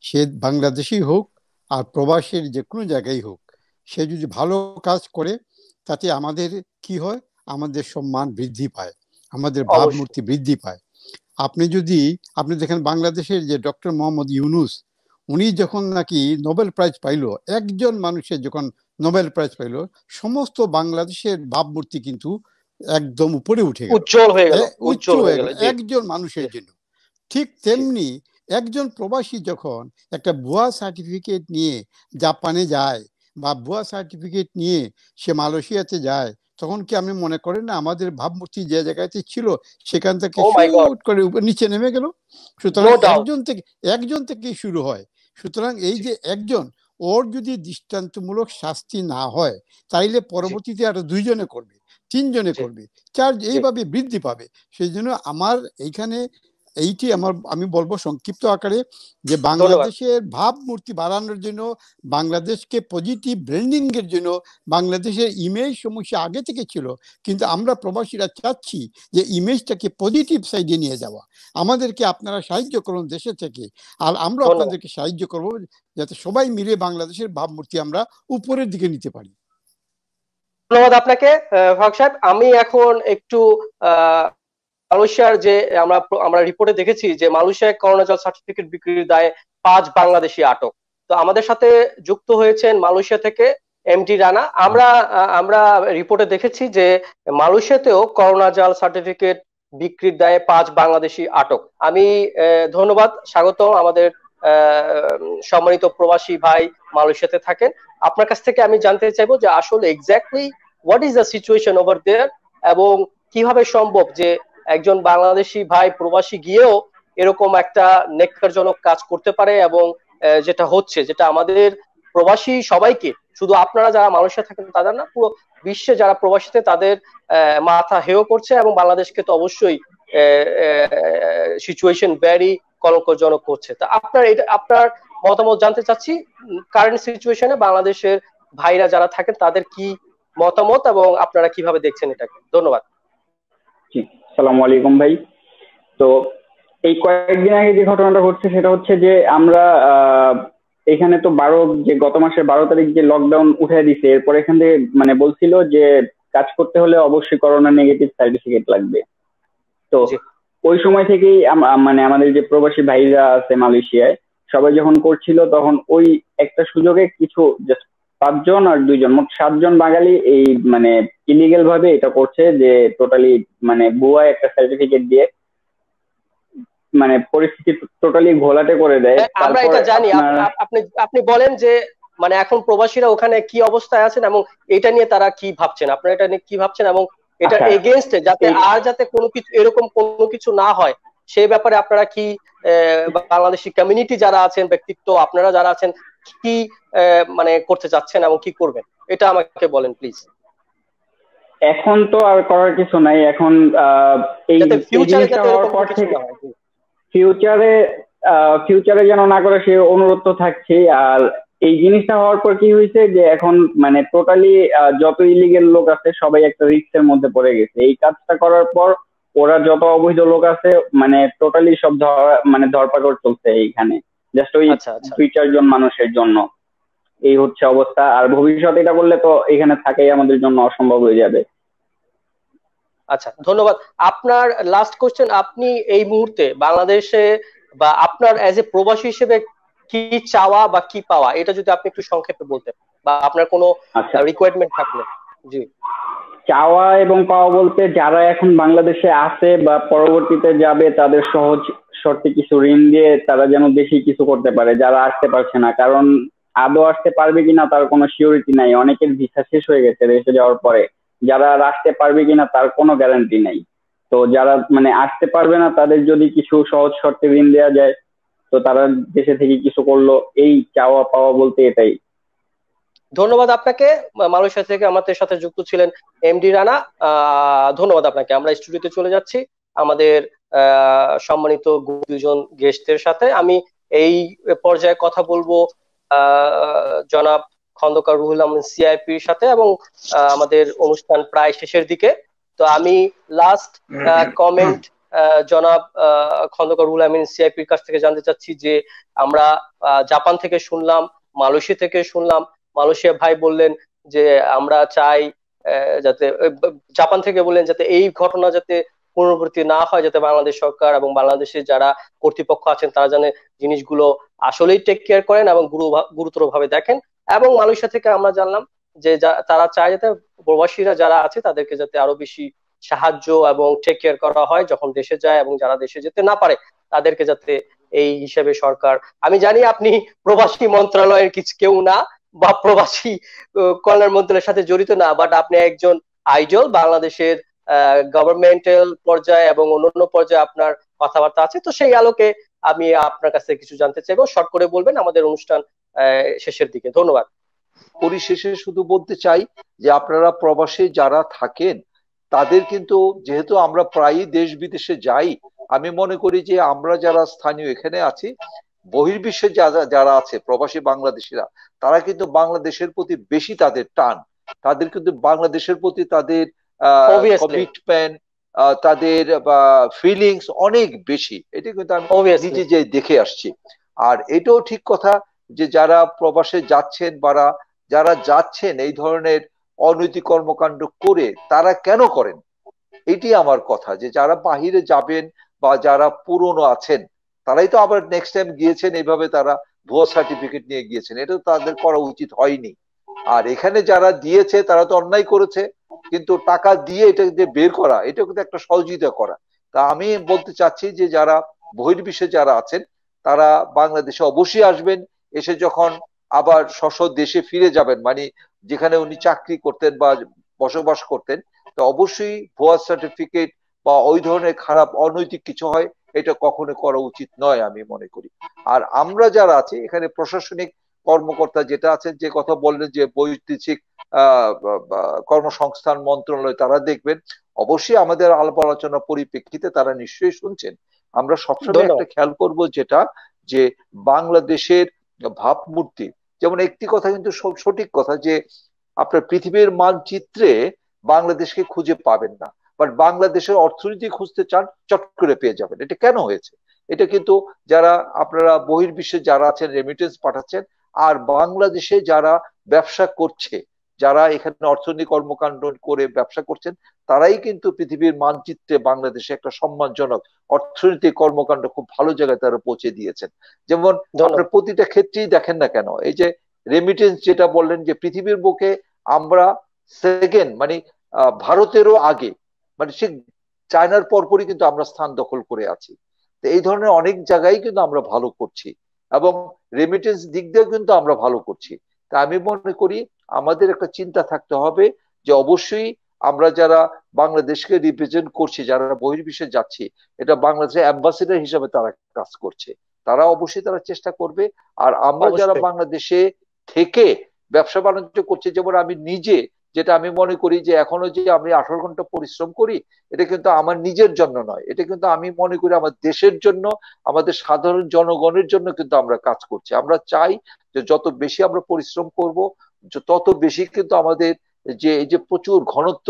সে বাংলাদেশি হোক আর প্রবাসীর যে কোনো জায়গায় হোক, সে যদি ভালো কাজ করে, তাতে আমাদের কি হয়, আমাদের সম্মান বৃদ্ধি পায়, আমাদের ভাবমূর্তি বৃদ্ধি পায়। আপনি দেখেন বাংলাদেশের যে ডক্টর মোহাম্মদ ইউনূস, উনি যখন নাকি নোবেল প্রাইজ পাইল, একজন মানুষের যখন নোবেল প্রাইজ পাইল, সমস্ত বাংলাদেশের ভাবমূর্তি কিন্তু একদম উপরে উঠে গেল, উজ্জ্বল হয়ে গেল, উচ্চ উজ্জ্বল হয়ে হয়ে গেল গেল। জি একজন মানুষের জি জন্য। ঠিক জি তেমনি একজন প্রবাসী যখন একটা ভুয়া সার্টিফিকেট নিয়ে জাপানে যায় বা ভুয়া সার্টিফিকেট নিয়ে সে মালয়েশিয়াতে যায়, তখন কি আপনি মনে করেন না আমাদের ভাবমূর্তি যে জায়গাতে ছিল সেখান থেকে ও মাই গড, শুট করে নিচে নেমে গেল? সুতরাং নো ডাউট। একজন থেকেই শুরু হয়। সুতরাং এই যে একজন, ওর যদি দৃষ্টান্তমূলক শাস্তি না হয় তাইলে জি পরবর্তীতে আরো 2 জনে করবে, 3 জনে জি করবে, 4, জি এইভাবে বৃদ্ধি পাবে। সেই জন্য আমার এইখানে আমি বলবো সংক্ষিপ্ত আকারে যে ধন্যবাদ। বাংলাদেশের ভাবমূর্তি বাড়ানোর জন্য, বাংলাদেশকে পজিটিভ ব্র্যান্ডিং এর জন্য, বাংলাদেশের ইমেজ সমস্যা আগে থেকে ছিল, কিন্তু আমরা প্রবাসীরা চাচ্ছি যে ইমেজটাকে পজিটিভ সাইডে নিয়ে যাওয়া। আমাদেরকে আপনারা সাহায্য করুন দেশে থেকে, আর আমরা ধন্যবাদ, আপনাদেরকে সাহায্য করব যাতে সবাই মিলে বাংলাদেশের ভাবমূর্তি আমরা উপরের দিকে নিতে পারি। ধন্যবাদ আপনাকে ফারুক সাহেব। আমি এখন একটু আহ, মালয়েশিয়ার যে আমরা আমরা রিপোর্টে দেখেছি যে মালয়েশিয়ায় করোনা জল সার্টিফিকেট বিক্রির দায়ে 5 বাংলাদেশি আটক। তো আমাদের সাথে যুক্ত হয়েছেন মালয়েশিয়া থেকে এমডি রানা। আমরা রিপোর্টে দেখেছি যে মালয়েশিয়াতেও করোনা জাল সার্টিফিকেট বিক্রির দায়ে 5 বাংলাদেশি আটক। আমি ধন্যবাদ, স্বাগত আমাদের সম্মানিত প্রবাসী ভাই মালয়েশিয়াতে থাকেন। আপনার কাছ থেকে আমি জানতে চাইবো যে আসলে exactly what is the situation over there, এবং কিভাবে সম্ভব যে একজন বাংলাদেশি ভাই প্রবাসী গিয়েও এরকম একটা নেককারজনক কাজ করতে পারে, এবং যেটা হচ্ছে, যেটা আমাদের প্রবাসী সবাইকে, শুধু আপনারা যারা মালয়েশিয়া থাকেন তাদের না, পুরো বিশ্বে যারা প্রবাসীতে তাদের মাথা হেয় করছে, এবং বাংলাদেশকে তো অবশ্যই সিচুয়েশন ভেরি কলঙ্কজনক করছে। তা আপনার মতামত জানতে চাচ্ছি, কারেন্ট সিচুয়েশনে বাংলাদেশের ভাইরা যারা থাকেন তাদের কি মতামত এবং আপনারা কিভাবে দেখছেন এটাকে। ধন্যবাদ। জি, আসসালামু আলাইকুম ভাই। তো এই কয়েকদিন আগে যে ঘটনাটা ঘটছে সেটা হচ্ছে যে আমরা এখানে তো গত মাসের 12 তারিখ যে লকডাউন উঠে দিছে, এরপর এখান থেকে মানে বলছিল যে কাজ করতে হলে অবশ্যই করোনা নেগেটিভ সার্টিফিকেট লাগবে। তো জি ওই সময় থেকেই মানে আমাদের যে প্রবাসী ভাইরা আছে মালয়েশিয়ায় সবাই যখন করছিল, তখন ওই একটা সুযোগে কিছু জাস্ট 5 জন আর 2 জন, মোট 7 জন বাঙালি এই মানে ইলিগেল ভাবে এটা করছে, যে টোটালি মানে ভুয়া একটা সার্টিফিকেট দিয়ে মানে পরিস্থিতি টোটালি ঘোলাটে করে দেয়। আমরা তারপর এটা জানি। আপনার আপনি আপনি বলেন যে মানে এখন প্রবাসীরা ওখানে কি অবস্থায় আছেন এবং এটা নিয়ে তারা কি ভাবছেন, আপনারা এটা নিয়ে কি ভাবছেন, এবং এটার আচ্ছা এগেইনস্টে যাতে কোনো কিছু এরকম কোনো কিছু না হয় সেই ব্যাপারে আপনারা কি বাংলাদেশি কমিউনিটি যারা আছেন, ব্যক্তিত্ব আপনারা যারা আছেন, কি মানে করতে চাচ্ছেন এবং কি করবেন, এটা আমাকে বলেন প্লিজ। এখন তো আর করার কিছু নাই। এখন এই জিনিসটা হওয়ার পর থেকে ফিউচারে যেন না করে সে অনুরোধ তো থাকছে। আর এই জিনিসটা হওয়ার পর কি হয়েছে যে এখন মানে টোটালি যত ইলিগেল লোক আছে সবাই একটা রিস্কের মধ্যে পড়ে গেছে। এই কাজটা করার পর ওরা যত অবৈধ লোক আছে মানে টোটালি সব ধরপাকড় চলছে এইখানে, জাস্ট ওই 2-4 জন মানুষের জন্য। এই হচ্ছে অবস্থা। আর ভবিষ্যতে এটা করলে তো এখানে থাকাই আমাদের জন্য অসম্ভব হয়ে যাবে। আচ্ছা, ধন্যবাদ। আপনার লাস্ট কোশ্চেন, আপনি এই মুহূর্তে বাংলাদেশে বা আপনার অ্যাজ এ প্রবাসী হিসেবে কি চাওয়া বা কি পাওয়া, এটা যদি আপনি একটু সংক্ষেপে বলতেন, বা আপনার কোনো রিকোয়ারমেন্ট থাকলে। জি, চাওয়া এবং পাওয়া বলতে যারা এখন বাংলাদেশে আছে বা পরবর্তীতে যাবে তাদের সহজ শর্তে কিছু ঋণ দিয়ে তারা যেন বেশি কিছু করতে পারে, যারা আসতে পারছে না। কারণ আদৌ আসতে পারবে কিনা তার কোনো সিওরিটি নাই। অনেকের ভিসা শেষ হয়ে গেছে দেশে যাওয়ার পরে, যারা আসতে পারবে কিনা তার কোনো গ্যারান্টি নাই। তো যারা মানে আসতে পারবে না তাদের যদি কিছু সহজ শর্তে ঋণ দেওয়া যায় তো তারা দেশে থেকে কিছু করলো। এই চাওয়া পাওয়া বলতে এটাই। ধন্যবাদ আপনাকে। মালয়েশিয়া থেকে আমাদের সাথে যুক্ত ছিলেন এমডি রানা। ধন্যবাদ আপনাকে। আমরা স্টুডিওতে চলে যাচ্ছি আমাদের সম্মানিত 2 জন গেস্টদের সাথে। আমি এই পর্যায়ে কথা বলবো জনাব খন্দকার রুহুল আমিন সিআইপির সাথে, এবং আমাদের অনুষ্ঠান প্রায় শেষের দিকে। তো আমি লাস্ট কমেন্ট জনাব খন্দকার রুহুল আমিন সিআইপির কাছ থেকে জানতে চাচ্ছি যে আমরা জাপান থেকে শুনলাম, মালয়েশিয়া থেকে শুনলাম, মালয়েশিয়া ভাই বললেন যে আমরা চাই যাতে, জাপান থেকে বললেন যাতে এই ঘটনা যাতে পুনরাবৃত্তি না হয়, যাতে বাংলাদেশ সরকার এবং বাংলাদেশের যারা কর্তৃপক্ষ আছেন তারা যেন জিনিসগুলো আসলেই টেক কেয়ার করেন এবং গুরুতর ভাবে দেখেন। এবং মালয়েশিয়া থেকে আমরা জানলাম যে তারা চায় যাতে প্রবাসীরা যারা আছে তাদেরকে যাতে আরো বেশি সাহায্য এবং টেক কেয়ার করা হয় যখন দেশে যায়, এবং যারা দেশে যেতে না পারে তাদেরকে যাতে এই হিসেবে সরকার, আমি জানি আপনি প্রবাসী মন্ত্রণালয়ের কিছু কেউ না বা প্রবাসী কল্যাণ মন্ত্রণালয়ের সাথে জড়িত না, বাট আপনি একজন আইডল বাংলাদেশের গভর্নমেন্টাল পর্যায়ে এবং অন্যান্য পর্যায়ে আপনার কথাবার্তা আছে, তো সেই আলোকে আমি আপনার কাছে কিছু জানতে চাইবো। শর্ট করে বলবেন, আমাদের অনুষ্ঠান শেষের দিকে। ধন্যবাদ। পরিশেষে শুধু বলতে চাই যে আপনারা প্রবাসে যারা থাকেন তাদের কিন্তু, যেহেতু আমরা প্রায়ই দেশ বিদেশে যাই, আমি মনে করি যে আমরা যারা স্থানীয় এখানে আছি, বহির্বিশ্বে যারা আছে প্রবাসী বাংলাদেশিরা, তারা কিন্তু বাংলাদেশের প্রতি বেশি তাদের টান, তাদের কিন্তু বাংলাদেশের প্রতি তাদের কমিটমেন্ট, তাদের ফিলিংস অনেক বেশি। এটা কিন্তু আমি নিজে যে দেখে আসছি। আর এটাও ঠিক কথা যে যারা প্রবাসে যাচ্ছেন বা যারা যাচ্ছেন এই ধরনের অনৈতিক কর্মকাণ্ড করে, তারা কেন করেন, এটি আমার কথা। যে যারা বাহিরে যাবেন বা যারা পুরনো আছেন, তারাই তো আবার নেক্সট টাইম গিয়েছেন এইভাবে, তারা ভুয়া সার্টিফিকেট নিয়ে গিয়েছেন, এটা তো তাদের করা উচিত হয়নি। আর এখানে যারা দিয়েছে তারা তো অন্যায় করেছে, কিন্তু টাকা দিয়ে এটা যে বের করা, এটা কিন্তু একটা সহযোগিতা করা। তা আমি বলতে চাচ্ছি যে যারা বহির্বিশ্বে যারা আছেন তারা বাংলাদেশে অবশ্যই আসবেন, এসে যখন আবার স্ব দেশে ফিরে যাবেন, মানে যেখানে উনি চাকরি করতেন বা বসবাস করতেন, তো অবশ্যই ভুয়া সার্টিফিকেট বা ওই ধরনের খারাপ অনৈতিক কিছু হয়, এটা কখনো করা উচিত নয় আমি মনে করি। আর আমরা যারা আছি এখানে প্রশাসনিক কর্মকর্তা যেটা আছেন, যে কথা বললেন যে বৈদেশিক কর্মসংস্থান মন্ত্রণালয়, তারা দেখবেন অবশ্যই আমাদের আলাপ আলোচনা পরিপ্রেক্ষিতে তারা নিশ্চয়ই শুনছেন। আমরা সবসময় একটা খেয়াল করব যেটা, যে বাংলাদেশের ভাবমূর্তি, যেমন একটি কথা কিন্তু সঠিক কথা যে আপনার পৃথিবীর মানচিত্রে বাংলাদেশকে খুঁজে পাবেন না, বাট বাংলাদেশের অর্থনীতি খুঁজতে চান, চট করে পেয়ে যাবেন। এটা কেন হয়েছে? এটা কিন্তু যারা আপনারা বহির্বিশ্বে যারা আছেন, রেমিটেন্স পাঠাচ্ছেন, আর বাংলাদেশে যারা ব্যবসা করছে, যারা এখানে অর্থনৈতিক কর্মকাণ্ড করে ব্যবসা করছেন, তারাই কিন্তু পৃথিবীর মানচিত্রে বাংলাদেশে একটা সম্মানজনক অর্থনৈতিক কর্মকাণ্ড খুব ভালো জায়গায় তারা পৌঁছে দিয়েছেন। যেমন আপনার প্রতিটা ক্ষেত্রেই দেখেন না কেন, এই যে রেমিটেন্স যেটা বললেন, যে পৃথিবীর বুকে আমরা সেকেন্ড, মানে ভারতেরও আগে, মানে সে চায়নার পরপরই কিন্তু আমরা স্থান দখল করে আছি। তো এই ধরনের অনেক জায়গায় কিন্তু আমরা ভালো করছি, এবং রেমিটেন্স দিক দিয়েও কিন্তু আমরা ভালো করছি। তা আমি মনে করি আমাদের একটা চিন্তা থাকতে হবে যে অবশ্যই আমরা যারা বাংলাদেশকে রিপ্রেজেন্ট করছি, যারা বহির্বিশ্বে যাচ্ছি, এটা বাংলাদেশের অ্যাম্বাসেডর হিসেবে তারা কাজ করছে, তারা অবশ্যই তারা চেষ্টা করবে। আর আমরা যারা বাংলাদেশে থেকে ব্যবসা বাণিজ্য করছি, যেমন আমি নিজে, যেটা আমি মনে করি যে এখনো যে আমি 18 ঘন্টা পরিশ্রম করি, এটা কিন্তু আমার নিজের জন্য নয়, এটা কিন্তু আমি মনে করি আমার দেশের জন্য, আমাদের সাধারণ জনগণের জন্য কিন্তু আমরা কাজ করছি। আমরা চাই যে যত বেশি আমরা পরিশ্রম করব, তত বেশি কিন্তু আমাদের যে এই যে প্রচুর ঘনত্ব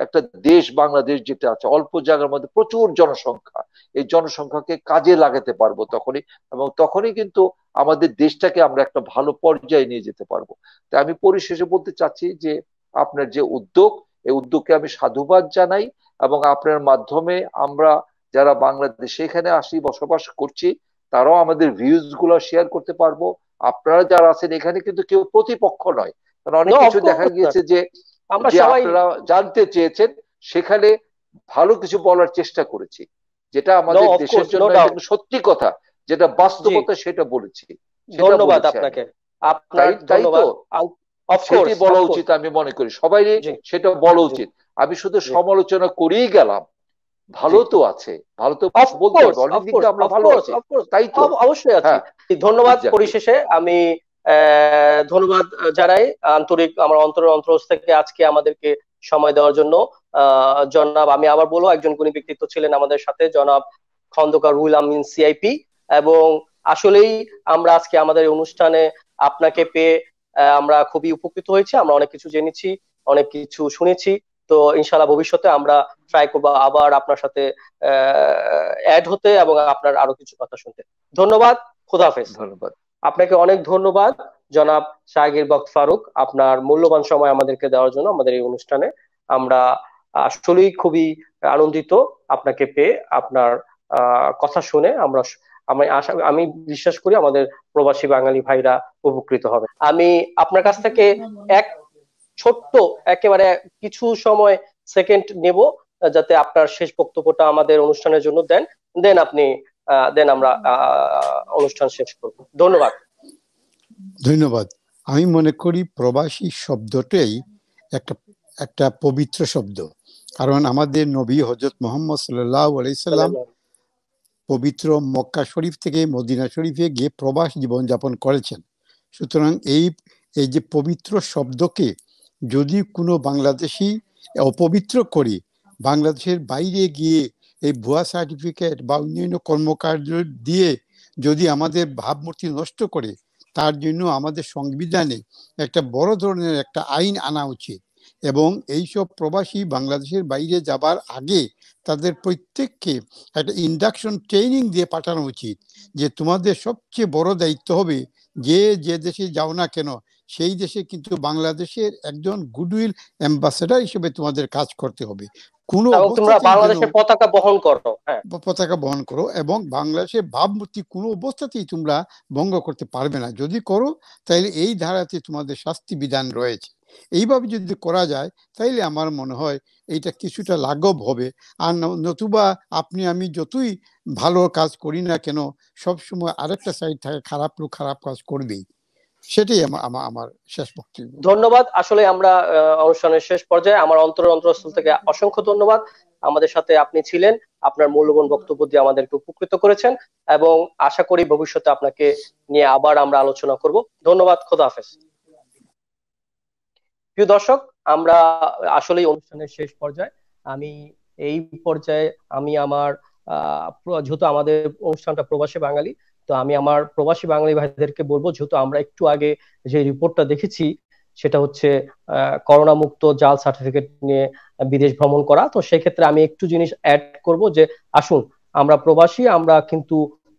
একটা দেশ বাংলাদেশ যেটা আছে, অল্প জায়গার মধ্যে প্রচুর জনসংখ্যা, এই জনসংখ্যাকে কাজে লাগাতে পারবো তখনই, এবং তখনই কিন্তু আমাদের দেশটাকে আমরা একটা ভালো পর্যায়ে নিয়ে যেতে পারবো। তাই আমি পরিশেষে বলতে চাচ্ছি যে আপনার যে উদ্যোগ, এই উদ্যোগকে আমি সাধুবাদ জানাই, এবং আপনার মাধ্যমে আমরা যারা বাংলাদেশে এখানে আসি, বসবাস করছি, তারাও আমাদের ভিউজ গুলো শেয়ার করতে পারবো। আপনারা যারা আছেন এখানে কিন্তু কেউ প্রতিপক্ষ নয়, কারণ অনেক কিছু দেখা গিয়েছে যে আপনারা জানতে চেয়েছেন, সেখানে ভালো কিছু বলার চেষ্টা করেছি, যেটা আমাদের দেশের জন্য সত্যি কথা, যেটা বাস্তবতা, সেটা বলেছি। ধন্যবাদ আপনাকে। তাই তো সেটি বলা উচিত, আমি মনে করি সবাই সেটা বলা উচিত। আমি শুধু সমালোচনা করেই গেলাম, ভালো তো আছে, ভালো তো বলতে হবে, অনেক দিক দিয়ে আমরা ভালো আছি, তাই তো অবশ্যই আছি। ধন্যবাদ। পরিশেষে আমি ধন্যবাদ জানাই আন্তরিক, আমার অন্তরস্থ থেকে আজকে আমাদেরকে সময় দেওয়ার জন্য। জনাব, আমি আবার বলবো, একজন গুণী ব্যক্তিত্ব ছিলেন আমাদের সাথে, জনাব খন্দকার রুহুল আমিন সিআইপি, এবং আসলেই আমরা আজকে আমাদের অনুষ্ঠানে আপনাকে পেয়ে আমরা খুবই উপকৃত হয়েছি। আমরা অনেক কিছু জেনেছি, অনেক কিছু শুনেছি। তো ইনশাআল্লাহ ভবিষ্যতে আমরা ট্রাই করবো আবার আপনার সাথে অ্যাড হতে এবং আপনার আরো কিছু কথা শুনতে। ধন্যবাদ। খোদা হাফেজ। ধন্যবাদ আপনাকে, অনেক ধন্যবাদ জনাব শাহগীর বক্ত ফারুক, আপনার মূল্যবান সময় আমাদেরকে দেওয়ার জন্য আমাদের এই অনুষ্ঠানে। আমরা আসলেই খুবই আনন্দিত আপনাকে পেয়ে, আপনার কথা শুনে। আমি বিশ্বাস করি আমাদের প্রবাসী বাঙালি ভাইরা উপকৃত হবে। আমি আপনার কাছ থেকে এক ছোট্ট একেবারে কিছু সময় সেকেন্ড নেব, যাতে আপনার শেষ বক্তব্যটা আমাদের অনুষ্ঠানের জন্য দেন, দেন আমরা অনুষ্ঠান শেষ করব। ধন্যবাদ। ধন্যবাদ। আমি মনে করি প্রবাসী শব্দটাই একটা একটা পবিত্র শব্দ, কারণ আমাদের নবী হযরত মুহাম্মদ সাল্লাল্লাহু আলাইহি সাল্লাম পবিত্র মক্কা শরীফ থেকে মদিনা শরীফে গিয়ে প্রবাস জীবনযাপন করেছেন। সুতরাং এই যে পবিত্র শব্দকে যদি কোনো বাংলাদেশি অপবিত্র করি, বাংলাদেশের বাইরে গিয়ে এই ভুয়া সার্টিফিকেট বা অন্যান্য কর্মকাণ্ড দিয়ে যদি আমাদের ভাবমূর্তি নষ্ট করে, তার জন্য আমাদের সংবিধানে একটা বড় ধরনের একটা আইন আনা উচিত। এবং এইসব প্রবাসী বাংলাদেশের বাইরে যাবার আগে তাদের প্রত্যেককে একটা ইন্ডাকশন ট্রেনিং দিয়ে পাঠানো উচিত, যে তোমাদের সবচেয়ে বড় দায়িত্ব হবে যে দেশে যাও না কেন সেই দেশে কিন্তু বাংলাদেশের একজন গুডউইল অ্যাম্বাসেডর হিসেবে তোমাদের কাজ করতে হবে। কোনো বাংলাদেশের পতাকা বহন করো, পতাকা বহন করো, এবং বাংলাদেশের ভাবমূর্তি কোনো অবস্থাতেই তোমরা ভঙ্গ করতে পারবে না। যদি করো তাহলে এই ধারাতে তোমাদের শাস্তি বিধান রয়েছে। এইভাবে যদি করা যায় তাইলে আমার মনে হয় এইটা কিছুটা লাঘব হবে। আর নতুবা আপনি আমি যতই ভালো কাজ করি না কেন, সবসময় আরেকটা সাইড থাকে, খারাপ লোক খারাপ কাজ করবেই। সেটাই আমার শেষ বক্তব্য। ধন্যবাদ। আসলে আমরা অনুষ্ঠানের শেষ পর্যায়ে, আমার অন্তরস্থল থেকে অসংখ্য ধন্যবাদ। আমাদের সাথে আপনি ছিলেন, আপনার মূল্যবান বক্তব্য দিয়ে আমাদেরকে উপকৃত করেছেন, এবং আশা করি ভবিষ্যতে আপনাকে নিয়ে আবার আমরা আলোচনা করব। ধন্যবাদ। খোদা হাফেজ। প্রিয় দর্শক, আমরা আসলে অনুষ্ঠানের শেষ পর্যায়ে, আমি এই পর্যায়ে আমি আমার যেহেতু আমাদের অনুষ্ঠানটা প্রবাসী বাঙালি, তো আমি আমার প্রবাসী বাঙালি ভাইদেরকে বলবো, যেহেতু আমরা একটু আগে যে রিপোর্টটা দেখেছি সেটা হচ্ছে করোনা মুক্ত জাল সার্টিফিকেট নিয়ে বিদেশ ভ্রমণ করা, তো সেই ক্ষেত্রে আমি একটু জিনিস অ্যাড করব যে আসুন আমরা প্রবাসী, আমরা কিন্তু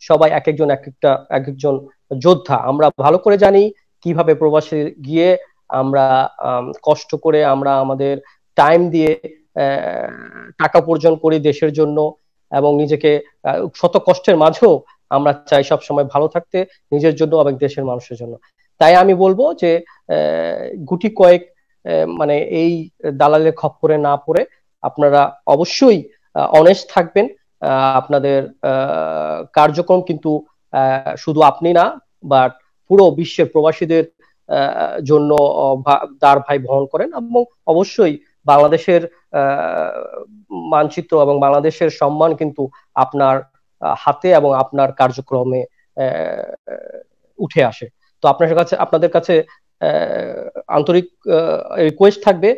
সবাই এক একজন যোদ্ধা। আমরা ভালো করে জানি কিভাবে প্রবাসী গিয়ে আমরা কষ্ট করে আমরা আমাদের টাইম দিয়ে টাকা উপার্জন করি দেশের জন্য, এবং নিজেকে শত কষ্টের মাঝেও আমরা চাই সব সময় ভালো থাকতে, নিজের জন্য এবং দেশের মানুষের জন্য। তাই আমি বলবো যে গুটি কয়েক মানে এই দালালের খপ্পরে না পড়ে আপনারা অবশ্যই অনেস্ট থাকবেন। আপনাদের কার্যক্রম কিন্তু শুধু আপনি না, বাট পুরো বিশ্বের প্রবাসীদের জন্য দার ভাই বহন করেন, এবং অবশ্যই বাংলাদেশের মানচিত্র এবং বাংলাদেশের সম্মান কিন্তু আপনার হাতে এবং আপনার কার্যক্রমে উঠে আসে। তো আপনাদের কাছে আন্তরিক রিকোয়েস্ট থাকবে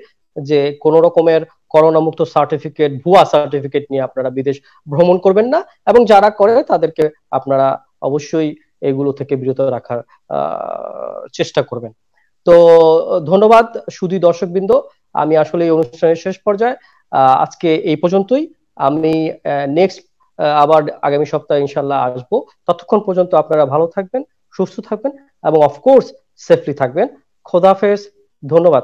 যে কোন রকমের করোনা মুক্ত সার্টিফিকেট, ভুয়া সার্টিফিকেট নিয়ে আপনারা বিদেশ ভ্রমণ করবেন না, এবং যারা করে তাদেরকে আপনারা অবশ্যই এগুলো থেকে বিরত রাখার চেষ্টা করবেন। তো ধন্যবাদ সুধী দর্শকবৃন্দ, আমি আসলে এই অনুষ্ঠানের শেষ পর্যায়ে আজকে এই পর্যন্তই। আমি নেক্সট আবার আগামী সপ্তাহে ইনশাল্লাহ আসবো। ততক্ষণ পর্যন্ত আপনারা ভালো থাকবেন, সুস্থ থাকবেন, এবং অফকোর্স সেফলি থাকবেন। খোদা হাফেজ। ধন্যবাদ।